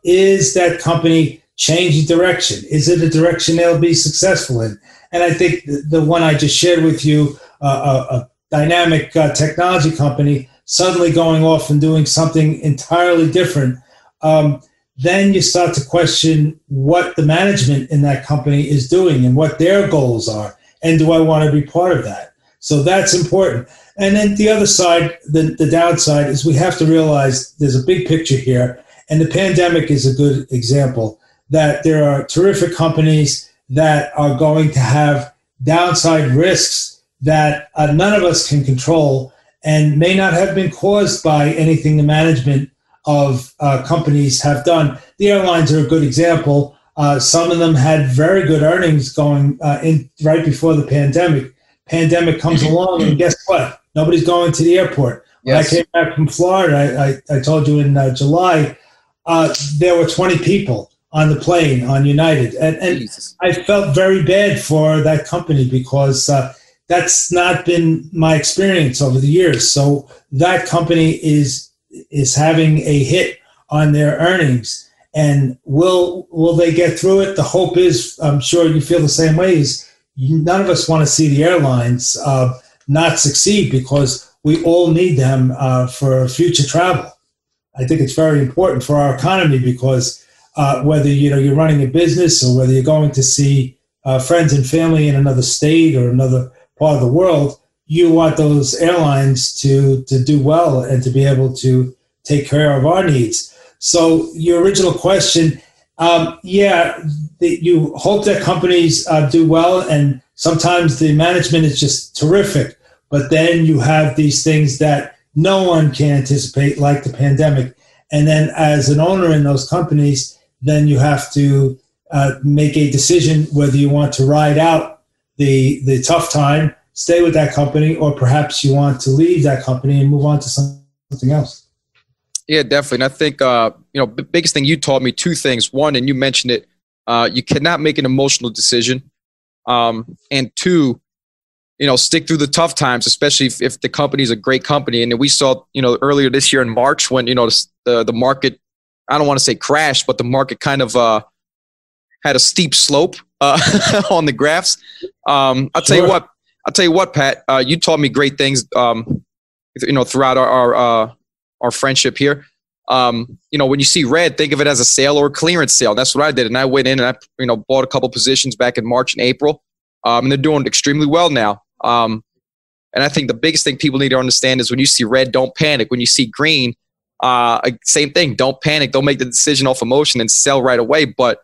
is that company changing direction? Is it a direction they'll be successful in? And I think the one I just shared with you, a dynamic technology company suddenly going off and doing something entirely different, then you start to question what the management in that company is doing and what their goals are. And do I want to be part of that? So that's important. And then the other side, the downside, is we have to realize there's a big picture here. And the pandemic is a good example that there are terrific companies that are going to have downside risks that none of us can control and may not have been caused by anything the management of companies have done. The airlines are a good example. Some of them had very good earnings going in right before the pandemic. Pandemic comes along, and guess what? Nobody's going to the airport. When I came back from Florida, I told you in July, there were 20 people on the plane on United. And I felt very bad for that company because that's not been my experience over the years. So that company is having a hit on their earnings. And will they get through it? The hope is, I'm sure you feel the same way, is none of us want to see the airlines not succeed because we all need them for future travel. I think it's very important for our economy because whether you're running a business or whether you're going to see friends and family in another state or another part of the world, you want those airlines to do well and to be able to take care of our needs. So your original question, you hope that companies do well, and sometimes the management is just terrific, but then you have these things that no one can anticipate, like the pandemic. And then as an owner in those companies, then you have to make a decision whether you want to ride out the tough time, stay with that company, or perhaps you want to leave that company and move on to something else. Yeah, definitely. And I think, the biggest thing you taught me, two things. One, and you mentioned it, you cannot make an emotional decision. And two, stick through the tough times, especially if the company is a great company. And we saw, earlier this year in March when, the market, I don't want to say crashed, but the market kind of had a steep slope on the graphs. I'll tell you what, Pat, you taught me great things, throughout our friendship here. When you see red, think of it as a sale or a clearance sale. That's what I did. And I went in and I, bought a couple positions back in March and April. And they're doing extremely well now. And I think the biggest thing people need to understand is when you see red, don't panic. When you see green, same thing. Don't panic. Don't make the decision off emotion and sell right away. But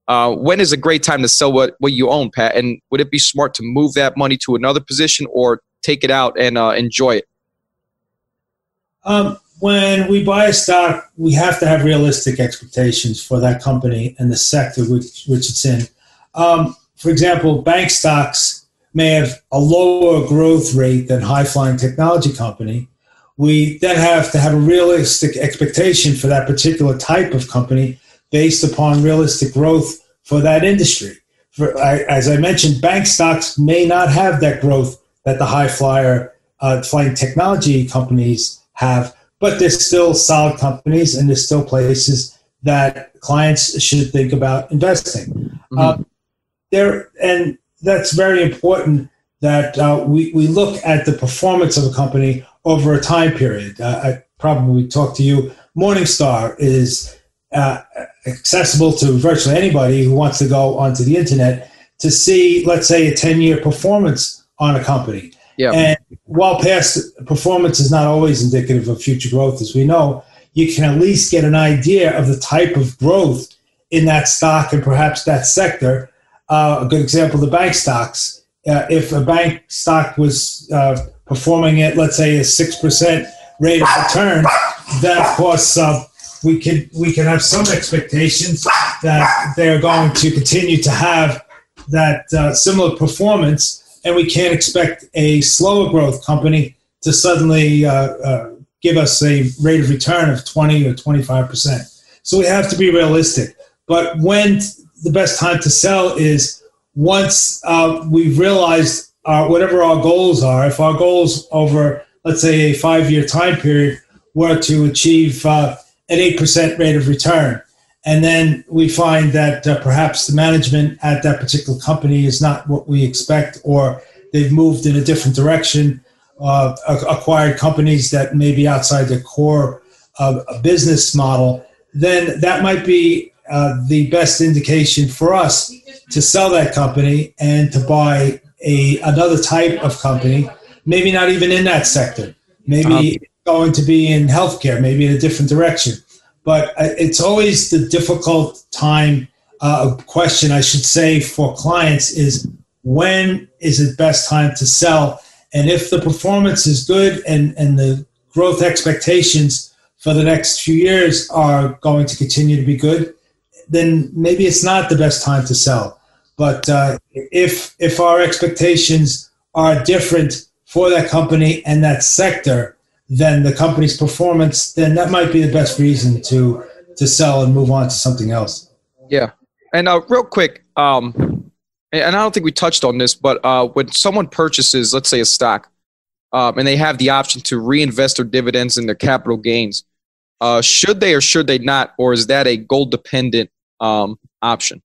when is a great time to sell what you own, Pat? And would it be smart to move that money to another position or take it out and enjoy it? When we buy a stock, we have to have realistic expectations for that company and the sector which it's in. For example, bank stocks may have a lower growth rate than high-flying technology company. We then have to have a realistic expectation for that particular type of company based upon realistic growth for that industry. As I mentioned, bank stocks may not have that growth that the flying technology companies have, but there's still solid companies and there's still places that clients should think about investing. And that's very important that we look at the performance of a company over a time period. I probably talked to you. Morningstar is accessible to virtually anybody who wants to go onto the internet to see, let's say, a 10-year performance on a company. Yeah. And while past performance is not always indicative of future growth, as we know, you can at least get an idea of the type of growth in that stock and perhaps that sector. A good example, the bank stocks. If a bank stock was performing at, let's say, a 6% rate of return, then of course we can have some expectations that they're going to continue to have that similar performance, and we can't expect a slower growth company to suddenly give us a rate of return of 20 or 25%. So we have to be realistic. But when the best time to sell is once we've realized whatever our goals are. If our goals over, let's say, a 5-year time period were to achieve an 8% rate of return, and then we find that perhaps the management at that particular company is not what we expect, or they've moved in a different direction, acquired companies that may be outside their core business model, then that might be the best indication for us to sell that company and to buy another type of company, maybe not even in that sector, maybe going to be in healthcare, maybe in a different direction. But it's always the difficult time question, I should say, for clients is when is it best time to sell? And if the performance is good and the growth expectations for the next few years are going to continue to be good, then maybe it's not the best time to sell. But if our expectations are different for that company and that sector than the company's performance, then that might be the best reason to sell and move on to something else. Yeah. And real quick, and I don't think we touched on this, but when someone purchases, let's say, a stock, and they have the option to reinvest their dividends in their capital gains, should they or should they not, or is that a goal-dependent option?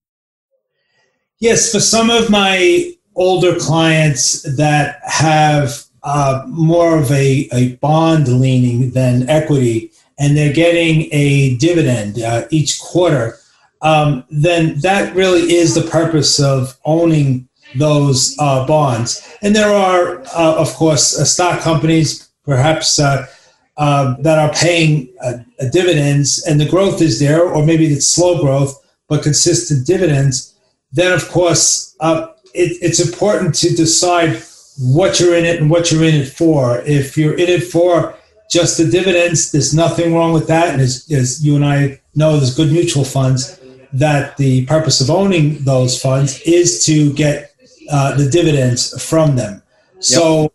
Yes, for some of my older clients that have more of a bond leaning than equity, and they're getting a dividend each quarter, then that really is the purpose of owning those bonds. And there are, of course, stock companies perhaps that are paying dividends, and the growth is there, or maybe it's slow growth, but consistent dividends. Then, of course, it's important to decide what you're in it and what you're in it for. If you're in it for just the dividends, there's nothing wrong with that. And as you and I know, there's good mutual funds that the purpose of owning those funds is to get the dividends from them. Yep. So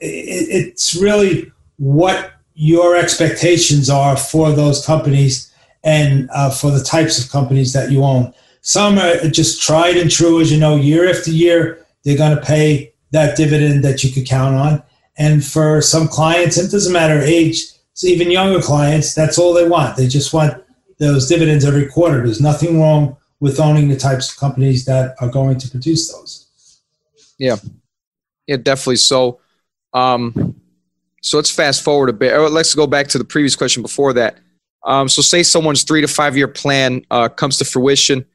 it's really what your expectations are for those companies and for the types of companies that you own. Some are just tried and true, as you know, year after year, they're going to pay that dividend that you could count on. And for some clients, it doesn't matter age, so even younger clients, that's all they want. They just want those dividends every quarter. There's nothing wrong with owning the types of companies that are going to produce those. Yeah, definitely. So, so let's fast forward a bit. Let's go back to the previous question before that. So say someone's 3 to 5 year plan comes to fruition.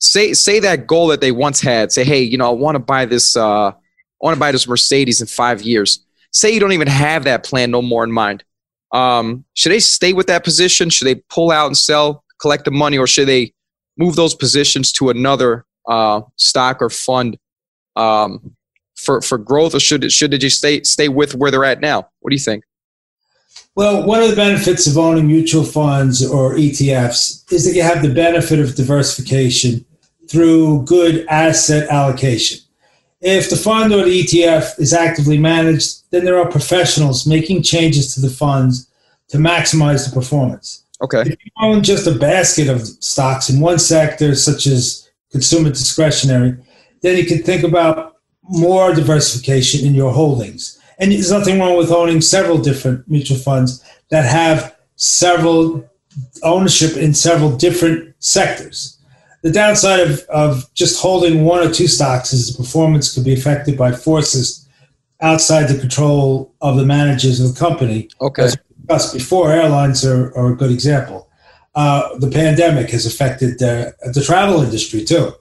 Say that goal that they once had. Say, hey, I want to buy this. I want to buy this Mercedes in 5 years. Say you don't even have that plan no more in mind. Should they stay with that position? Should they pull out and sell, collect the money, or should they move those positions to another stock or fund for growth, or should they just stay with where they're at now? What do you think? Well, one of the benefits of owning mutual funds or ETFs is that you have the benefit of diversification through good asset allocation. If the fund or the ETF is actively managed, then there are professionals making changes to the funds to maximize the performance. Okay. If you own just a basket of stocks in one sector, such as consumer discretionary, then you can think about more diversification in your holdings. And there's nothing wrong with owning several different mutual funds that have several ownership in several different sectors. The downside of just holding one or two stocks is the performance could be affected by forces outside the control of the managers of the company. Okay. As discussed before, airlines are a good example. The pandemic has affected the travel industry too.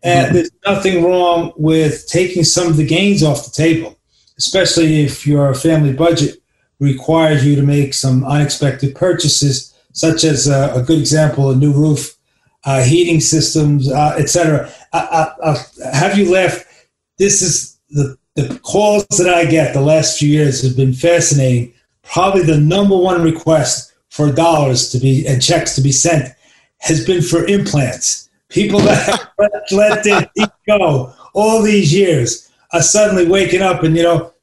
And there's nothing wrong with taking some of the gains off the table, especially if your family budget requires you to make some unexpected purchases, such as a good example, a new roof, heating systems, etc. I'll have you laugh. This is the calls that I get the last few years have been fascinating. Probably the number one request for dollars to be and checks to be sent has been for implants. People that have let their teeth go all these years are suddenly waking up and,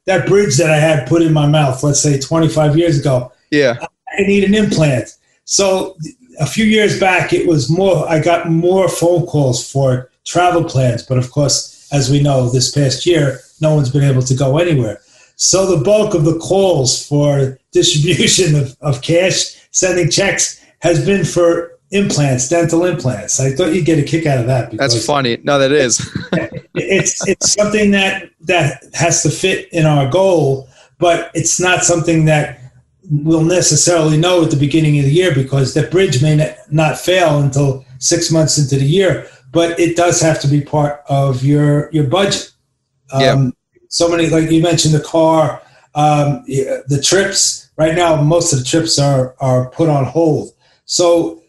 that bridge that I had put in my mouth, let's say 25 years ago, yeah, I need an implant. So a few years back, it was more, I got more phone calls for travel plans. But of course, as we know, this past year, no one's been able to go anywhere. So the bulk of the calls for distribution of cash, sending checks, has been for implants, dental implants. I thought you'd get a kick out of that. That's funny. No, that is. it's something that has to fit in our goal, but it's not something that we'll necessarily know at the beginning of the year because that bridge may not fail until 6 months into the year. But it does have to be part of your budget. So many, like you mentioned, the car, the trips. Right now, most of the trips are put on hold. So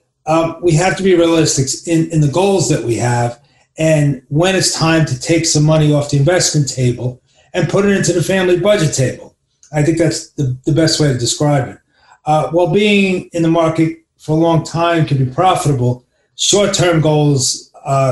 we have to be realistic in the goals that we have, and when it's time to take some money off the investment table and put it into the family budget table. I think that's the best way to describe it. While being in the market for a long time can be profitable, short-term goals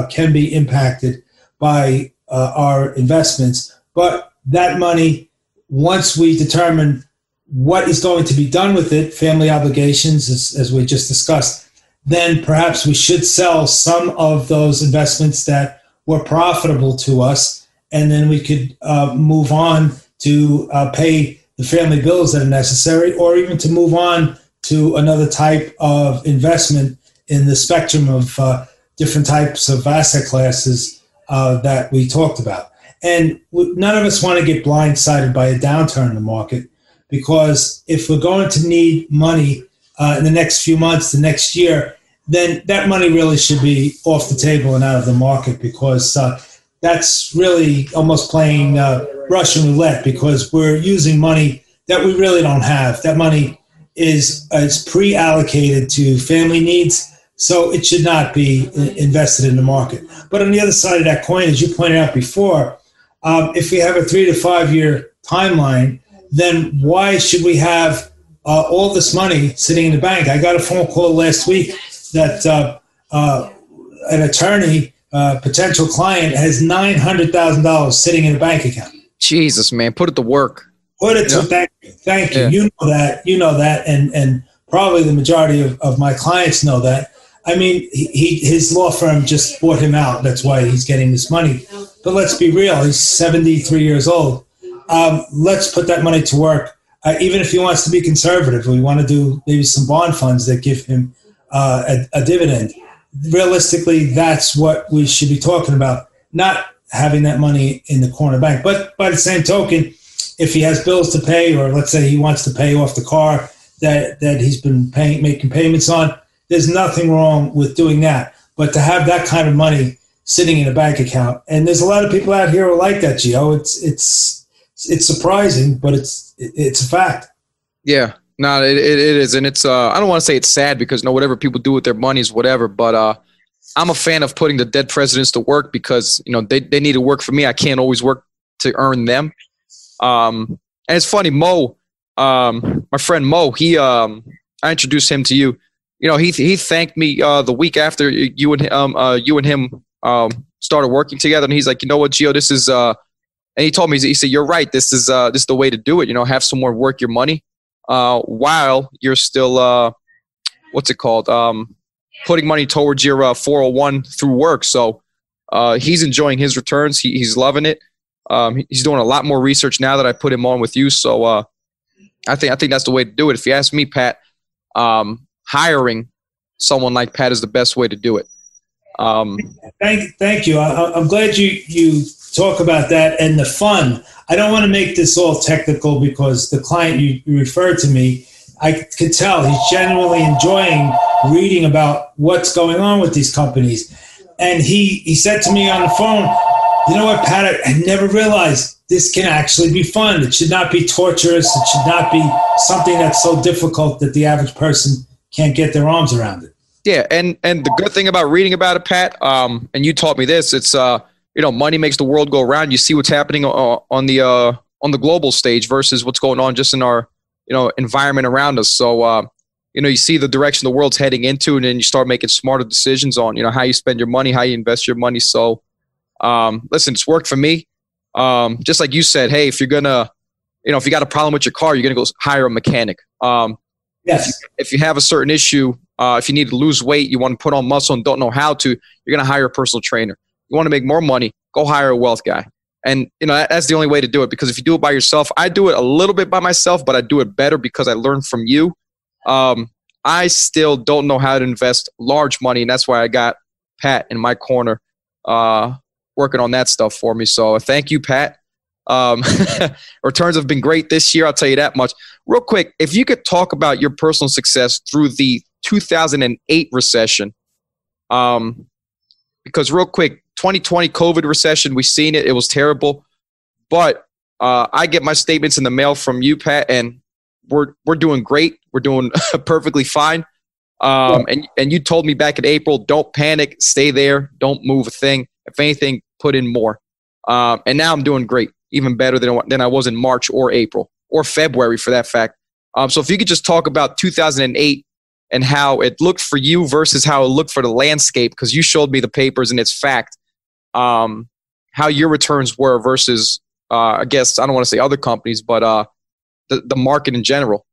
can be impacted by our investments. But that money, once we determine what is going to be done with it, family obligations, as we just discussed, then perhaps we should sell some of those investments that were profitable to us, and then we could move on to pay the family bills that are necessary, or even to move on to another type of investment in the spectrum of different types of asset classes that we talked about. And none of us want to get blindsided by a downturn in the market, because if we're going to need money in the next few months, the next year, then that money really should be off the table and out of the market, because that's really almost playing Russian roulette, because we're using money that we really don't have. That money is pre-allocated to family needs, so it should not be invested in the market. But on the other side of that coin, as you pointed out before, if we have a 3 to 5 year timeline, then why should we have all this money sitting in the bank? I got a phone call last week that an attorney, potential client, has $900,000 sitting in a bank account. Jesus, man, put it to work. Put it to thank you. Yeah. You know that, and probably the majority of my clients know that. I mean, his law firm just bought him out. That's why he's getting this money. But let's be real. He's 73 years old. Let's put that money to work. Even if he wants to be conservative, we want to do maybe some bond funds that give him a dividend. Realistically, that's what we should be talking about, not having that money in the corner bank. But by the same token, if he has bills to pay, or let's say he wants to pay off the car that he's been making payments on, there's nothing wrong with doing that. But to have that kind of money sitting in a bank account, and there's a lot of people out here who are like that, Gio. It's surprising, but it's a fact. Yeah, no, it is, and it's I don't want to say it's sad, because whatever people do with their money is whatever. But I'm a fan of putting the dead presidents to work, because they need to work for me. I can't always work to earn them. And it's funny, Mo, my friend Mo, I introduced him to you. He thanked me the week after you and him started working together, and he's like, you know what, Gio, this is and he told me, he said, you're right, this is the way to do it. Have someone work your money while you're still what's it called, putting money towards your 401 through work. So he's enjoying his returns. He's loving it. He's doing a lot more research now that I put him on with you. So I think that's the way to do it. If you ask me, Pat, hiring someone like Pat is the best way to do it. Thank you. I'm glad you talk about that and the fun. I don't want to make this all technical because the client you referred to me, I could tell he's genuinely enjoying reading about what's going on with these companies. And he said to me on the phone, you know what, Pat, I never realized this can actually be fun. It should not be torturous. It should not be something that's so difficult that the average person can't get their arms around it. Yeah, and the good thing about reading about it, Pat, and you taught me this, it's money makes the world go around. You see what's happening on the global stage versus what's going on just in our environment around us. So you see the direction the world's heading into, and then you start making smarter decisions on how you spend your money, how you invest your money. So listen, it's worked for me. Just like you said, hey, if you're gonna, if you got a problem with your car, you're gonna go hire a mechanic. Yes. If you have a certain issue, if you need to lose weight, you want to put on muscle and don't know how to, you're gonna hire a personal trainer. You want to make more money, go hire a wealth guy. And that's the only way to do it, because if you do it by yourself, I do it a little bit by myself, but I do it better because I learned from you. I still don't know how to invest large money, and that's why I got Pat in my corner working on that stuff for me. So thank you, Pat. Returns have been great this year, I'll tell you that much. Real quick, if you could talk about your personal success through the 2008 recession, because real quick, 2020 COVID recession, we've seen it. It was terrible. But I get my statements in the mail from you, Pat, and we're doing great. We're doing perfectly fine. And you told me back in April, don't panic, stay there, don't move a thing. If anything, put in more. And now I'm doing great, even better than I was in March or April or February for that fact. So if you could just talk about 2008 and how it looked for you versus how it looked for the landscape, because you showed me the papers and it's fact, how your returns were versus, I guess, I don't want to say other companies, but the market in general.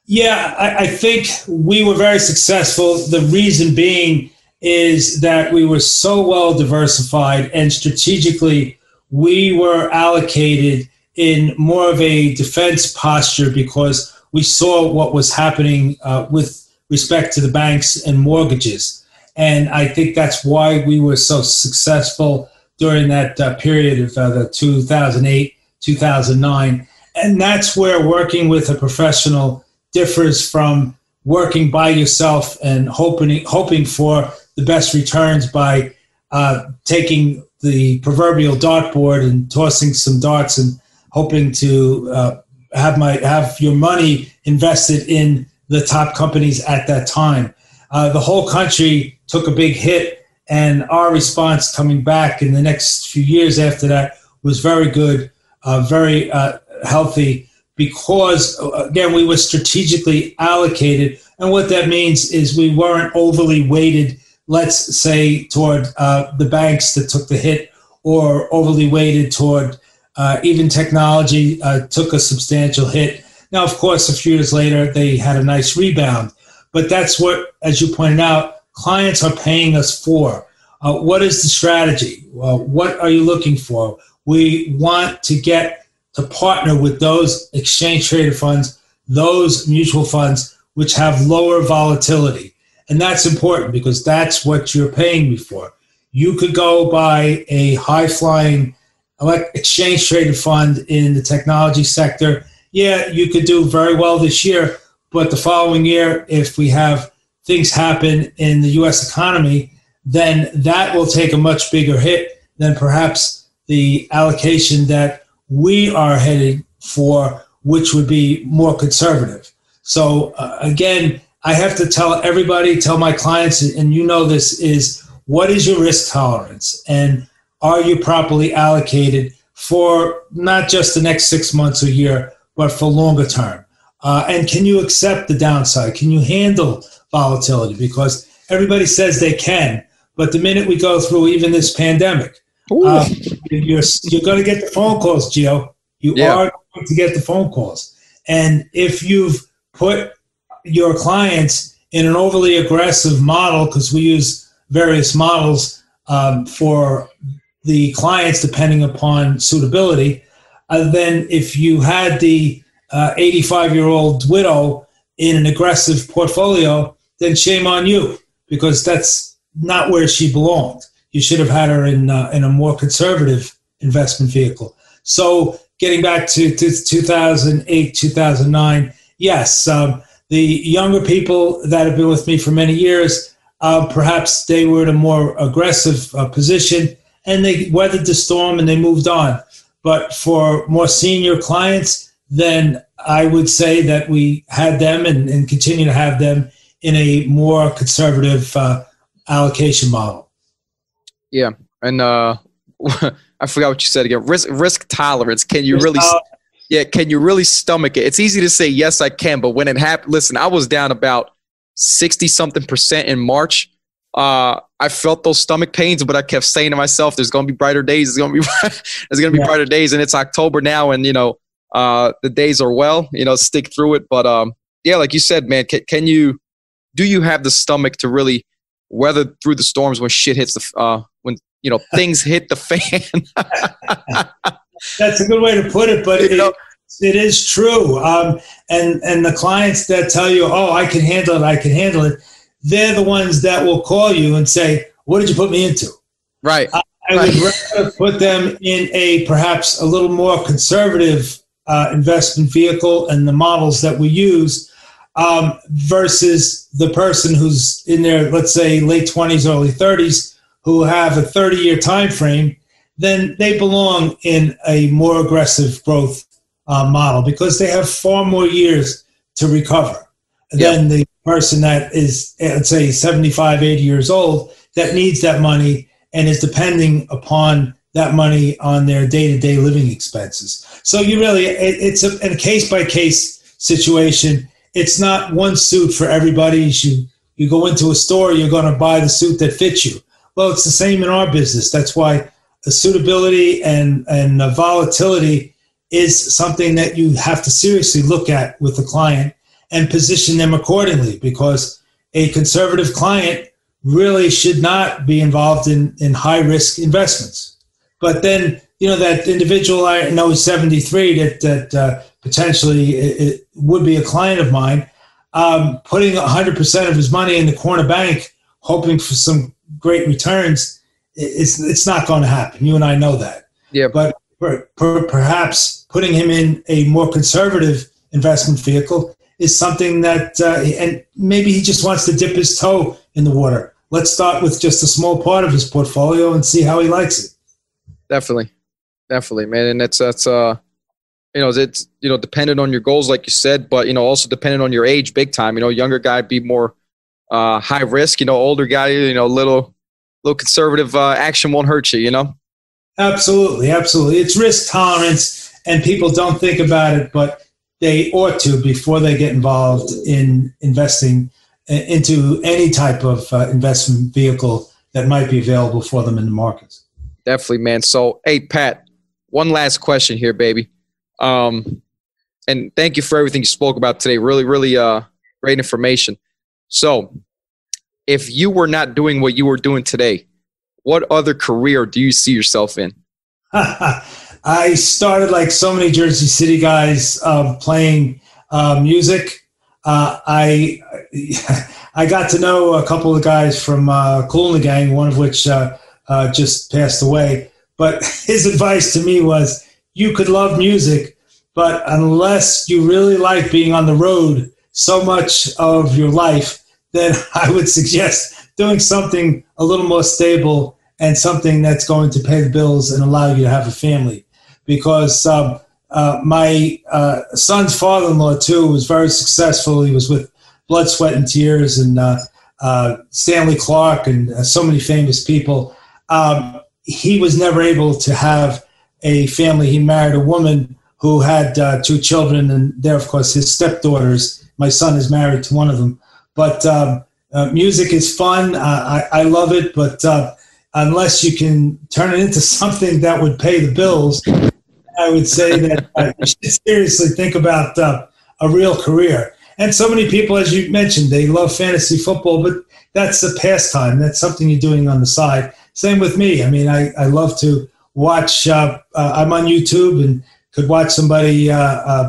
Yeah, I think we were very successful. The reason being is that we were so well diversified, and strategically we were allocated in more of a defense posture because we saw what was happening with respect to the banks and mortgages. And I think that's why we were so successful during that period of the 2008, 2009. And that's where working with a professional differs from working by yourself and hoping for the best returns by taking the proverbial dartboard and tossing some darts and hoping to have your money invested in the top companies at that time. The whole country took a big hit, and our response coming back in the next few years after that was very good, very healthy, because, again, we were strategically allocated. And what that means is we weren't overly weighted, let's say, toward the banks that took the hit, or overly weighted toward even technology took a substantial hit. Now, of course, a few years later, they had a nice rebound. But that's what, as you pointed out, clients are paying us for. What is the strategy? What are you looking for? We want to get to partner with those exchange traded funds, those mutual funds, which have lower volatility. And that's important because that's what you're paying me for. You could go buy a high-flying exchange traded fund in the technology sector. Yeah, you could do very well this year, but the following year, if we have things happen in the U.S. economy, then that will take a much bigger hit than perhaps the allocation that we are headed for, which would be more conservative. So again, I have to tell my clients, and you know this, is what is your risk tolerance? And are you properly allocated for not just the next 6 months or year, but for longer term? And can you accept the downside? Can you handle volatility? Because everybody says they can, but the minute we go through even this pandemic, you're going to get the phone calls, Gio. You are going to get the phone calls. And if you've put your clients in an overly aggressive model, because we use various models for the clients depending upon suitability, then if you had the 85-year-old widow in an aggressive portfolio, then shame on you, because that's not where she belonged. You should have had her in a more conservative investment vehicle. So getting back to 2008, 2009, yes, the younger people that have been with me for many years, perhaps they were in a more aggressive position, and they weathered the storm and they moved on. But for more senior clients, then I would say that we had them and continue to have them in a more conservative allocation model. Yeah, and I forgot what you said again. Risk tolerance. Can you really? Yeah, can you really stomach it? It's easy to say yes, I can, but when it happened, listen, I was down about 60-something% in March. I felt those stomach pains, but I kept saying to myself, "There's going to be brighter days. There's going to be brighter days." And it's October now, and the days are well. Stick through it. But yeah, like you said, man, do you have the stomach to really weather through the storms when shit hits when things hit the fan? That's a good way to put it, but it is true. And the clients that tell you, "Oh, I can handle it," they're the ones that will call you and say, "What did you put me into?" Right. I would rather put them in a perhaps a little more conservative investment vehicle and the models that we use versus the person who's in their, let's say, late 20s, early 30s, who have a 30-year time frame. Then they belong in a more aggressive growth model because they have far more years to recover than the person that is, let's say, 75, 80 years old that needs that money and is depending upon that money on their day-to-day living expenses. So it's a case-by-case situation. It's not one suit for everybody. You go into a store, you're going to buy the suit that fits you. Well, it's the same in our business. That's why the suitability and volatility is something that you have to seriously look at with the client and position them accordingly, because a conservative client really should not be involved in high-risk investments. But then, that individual I know is 73 that potentially it would be a client of mine, putting 100% of his money in the corner bank, hoping for some great returns, it's not going to happen. You and I know that. Yeah. But perhaps putting him in a more conservative investment vehicle is something that, and maybe he just wants to dip his toe in the water. Let's start with just a small part of his portfolio and see how he likes it. Definitely, man. And it's dependent on your goals, like you said, but also dependent on your age, big time. Younger guy be more high risk. Older guy, little conservative. Action won't hurt you. Absolutely. It's risk tolerance, and people don't think about it, but they ought to before they get involved in investing into any type of investment vehicle that might be available for them in the markets. Definitely, man. So, hey, Pat, one last question here, baby. And thank you for everything you spoke about today. Really, really great information. So, if you were not doing what you were doing today, what other career do you see yourself in? I started like so many Jersey City guys playing music. I got to know a couple of guys from Kool and the Gang, one of which just passed away. But his advice to me was, you could love music, but unless you really like being on the road so much of your life, then I would suggest doing something a little more stable and something that's going to pay the bills and allow you to have a family. Because my son's father-in-law, too, was very successful. He was with Blood, Sweat, and Tears and Stanley Clark and so many famous people. He was never able to have a family. He married a woman who had 2 children, and they're, of course, his stepdaughters. My son is married to one of them. But music is fun. I love it, but unless you can turn it into something that would pay the bills, I would say that you should seriously think about a real career. And so many people, as you mentioned, they love fantasy football, but that's a pastime. That's something you're doing on the side. Same with me. I mean, I love to watch. I'm on YouTube and could watch somebody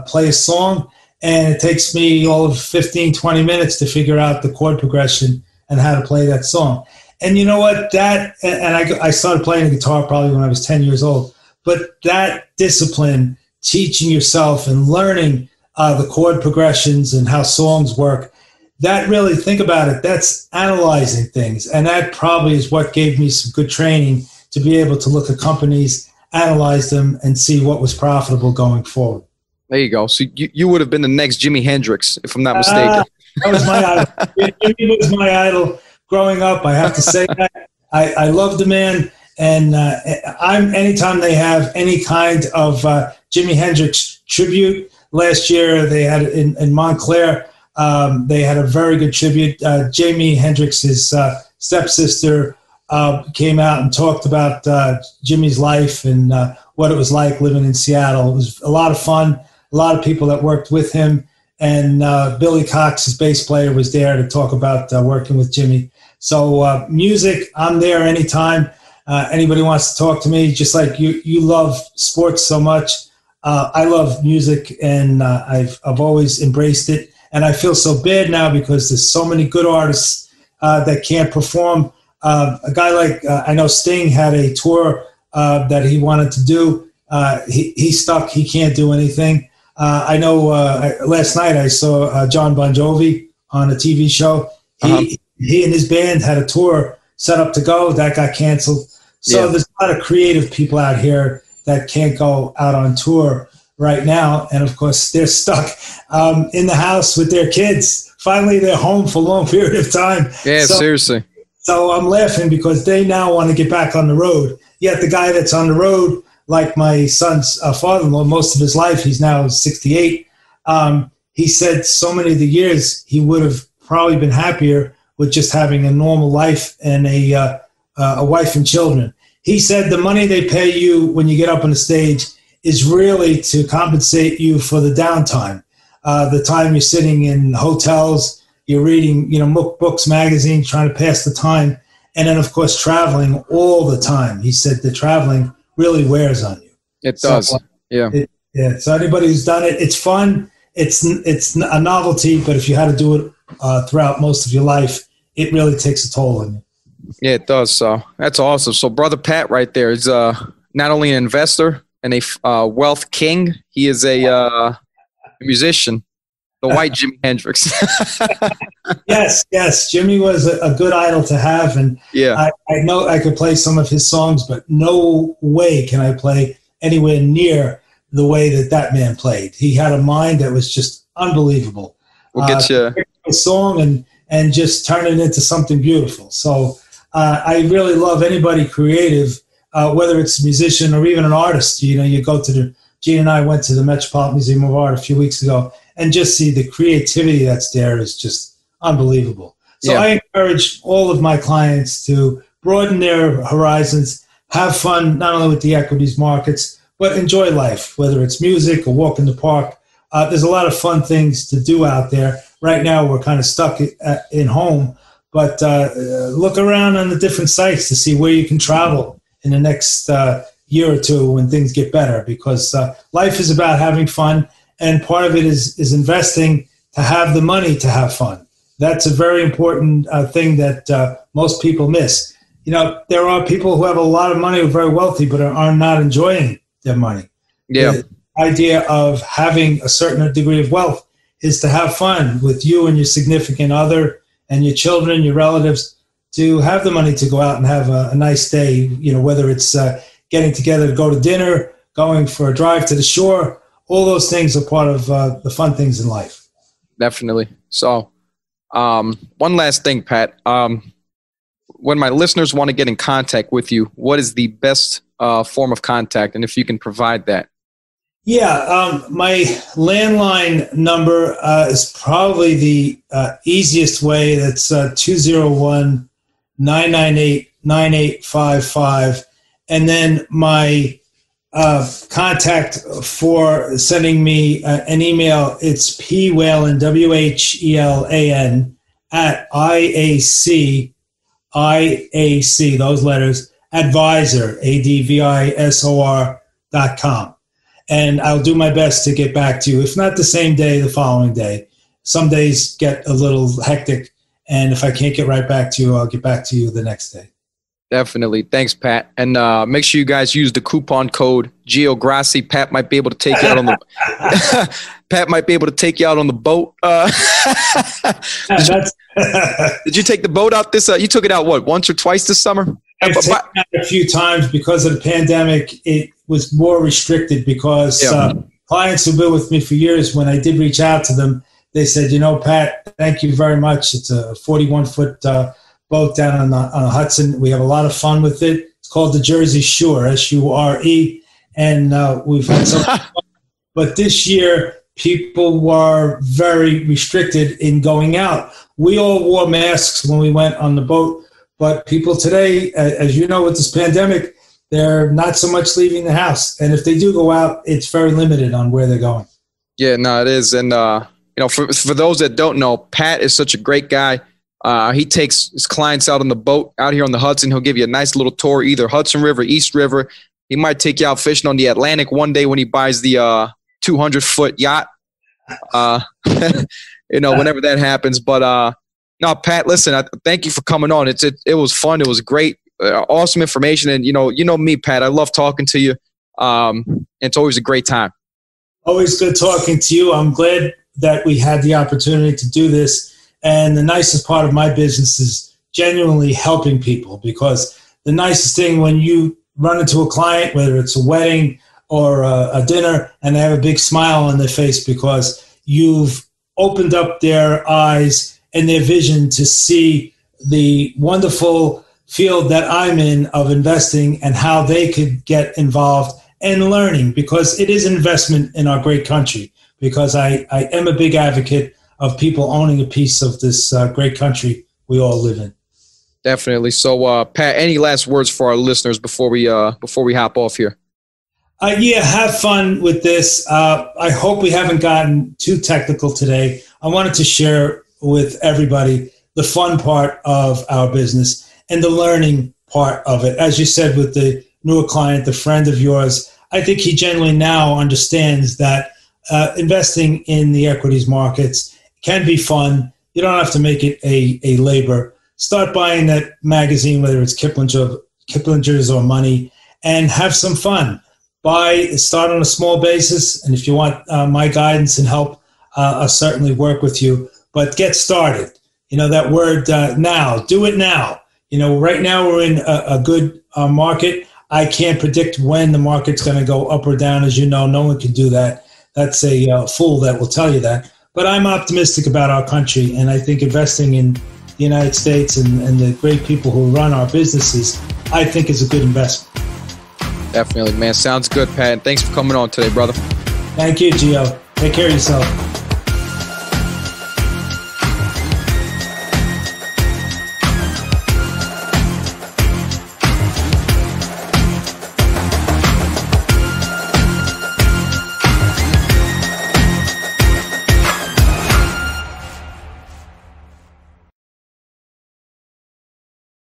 play a song, and it takes me all of 15, 20 minutes to figure out the chord progression and how to play that song. And you know what? I started playing the guitar probably when I was 10 years old. But that discipline, teaching yourself and learning the chord progressions and how songs work, that really, think about it, that's analyzing things. And that probably is what gave me some good training to be able to look at companies, analyze them, and see what was profitable going forward. There you go. So you would have been the next Jimi Hendrix, if I'm not mistaken. That was my idol. Jimmy was my idol growing up. I have to say that. I love the man. And anytime they have any kind of Jimi Hendrix tribute, last year they had in Montclair, they had a very good tribute. Jimi Hendrix's stepsister came out and talked about Jimmy's life and what it was like living in Seattle. It was a lot of fun. A lot of people that worked with him. And Billy Cox, his bass player, was there to talk about working with Jimmy. So music, I'm there anytime. Anybody wants to talk to me, just like you love sports so much. I love music, and I've always embraced it. And I feel so bad now because there's so many good artists that can't perform. A guy like, I know Sting had a tour that he wanted to do. He's stuck. He can't do anything. I know last night I saw John Bon Jovi on a TV show. He and his band had a tour set up to go. That got canceled. So there's a lot of creative people out here that can't go out on tour right now. And, of course, they're stuck in the house with their kids. Finally, they're home for a long period of time. Yeah, seriously. So I'm laughing because they now want to get back on the road. Yet the guy that's on the road, like my son's father-in-law, most of his life, he's now 68. He said so many of the years he would have probably been happier with just having a normal life and a wife and children. He said the money they pay you when you get up on the stage is really to compensate you for the downtime, the time you're sitting in hotels, you're reading, books, magazines, trying to pass the time, and then, of course, traveling all the time. He said the traveling really wears on you. It does. Yeah. So anybody who's done it, it's fun. It's a novelty, but if you had to do it throughout most of your life, it really takes a toll on you. Yeah, it does. So that's awesome. So Brother Pat right there is not only an investor and a wealth king, he is a musician, the white Jimi Hendrix. Yes. Jimmy was a good idol to have. And I know I could play some of his songs, but no way can I play anywhere near the way that man played. He had a mind that was just unbelievable. We'll get you a song and just turn it into something beautiful. So I really love anybody creative, whether it's a musician or even an artist. You go to Gene and I went to the Metropolitan Museum of Art a few weeks ago and just see the creativity that's there is just unbelievable. So I encourage all of my clients to broaden their horizons, have fun, not only with the equities markets, but enjoy life, whether it's music or walk in the park. There's a lot of fun things to do out there. Right now, we're kind of stuck in home, but look around on the different sites to see where you can travel in the next year or two when things get better, because life is about having fun, and part of it is investing to have the money to have fun. That's a very important thing that most people miss. There are people who have a lot of money, who are very wealthy, but are not enjoying their money. Yeah. The idea of having a certain degree of wealth is to have fun with you and your significant other and your children, your relatives, to have the money to go out and have a nice day, whether it's getting together to go to dinner, going for a drive to the shore. All those things are part of the fun things in life. Definitely. So one last thing, Pat. When my listeners want to get in contact with you, what is the best form of contact, and if you can provide that? Yeah, my landline number is probably the easiest way. That's 201-998-9855. And then my contact for sending me an email, it's Pwhelan, Whelan, at IAC, those letters, advisor, ADVISOR.com. And I'll do my best to get back to you. If not the same day, the following day. Some days get a little hectic, And if I can't get right back to you, I'll get back to you the next day. Definitely. Thanks, Pat. And make sure you guys use the coupon code GeoGrassi. Pat might be able to take you out on the Pat might be able to take you out on the boat. Did you take the boat out this? You took it out once or twice this summer? I've taken it a few times because of the pandemic. It was more restricted because clients who've been with me for years, when I did reach out to them, they said, Pat, thank you very much. It's a 41-foot boat down on the Hudson. We have a lot of fun with it. It's called the Jersey Shore, S-U-R-E, and we've had some fun. But this year, people were very restricted in going out. We all wore masks when we went on the boat, but people today, as you know, with this pandemic, they're not so much leaving the house. And if they do go out, it's very limited on where they're going. Yeah, no, it is. And, for those that don't know, Pat is such a great guy. He takes his clients out on the boat out here on the Hudson. He'll give you a nice little tour, either Hudson River, East River. He might take you out fishing on the Atlantic one day when he buys the 200-foot yacht, whenever that happens. But no, Pat, listen, thank you for coming on. It was fun. It was great. Awesome information. And, you know me, Pat, I love talking to you. It's always a great time. Always good talking to you. I'm glad that we had the opportunity to do this. And the nicest part of my business is genuinely helping people, because the nicest thing when you run into a client, whether it's a wedding or a dinner, and they have a big smile on their face because you've opened up their eyes and their vision to see the wonderful field that I'm in of investing and how they could get involved and learning, because it is an investment in our great country, because I am a big advocate of people owning a piece of this great country we all live in. Definitely. So, Pat, any last words for our listeners before we hop off here? Have fun with this. I hope we haven't gotten too technical today. I wanted to share with everybody the fun part of our business and the learning part of it. As you said, with the newer client, the friend of yours, I think he generally now understands that investing in the equities markets can be fun. You don't have to make it a labor. Start buying that magazine, whether it's Kiplinger's or Money, and have some fun. Start on a small basis, and if you want my guidance and help, I'll certainly work with you. But get started. That word now. Do it now. Right now we're in a good market. I can't predict when the market's going to go up or down. As you know, no one can do that. That's a fool that will tell you that. But I'm optimistic about our country, and I think investing in the United States and the great people who run our businesses, I think is a good investment. Definitely, man. Sounds good, Pat. And thanks for coming on today, brother. Thank you, Gio. Take care of yourself.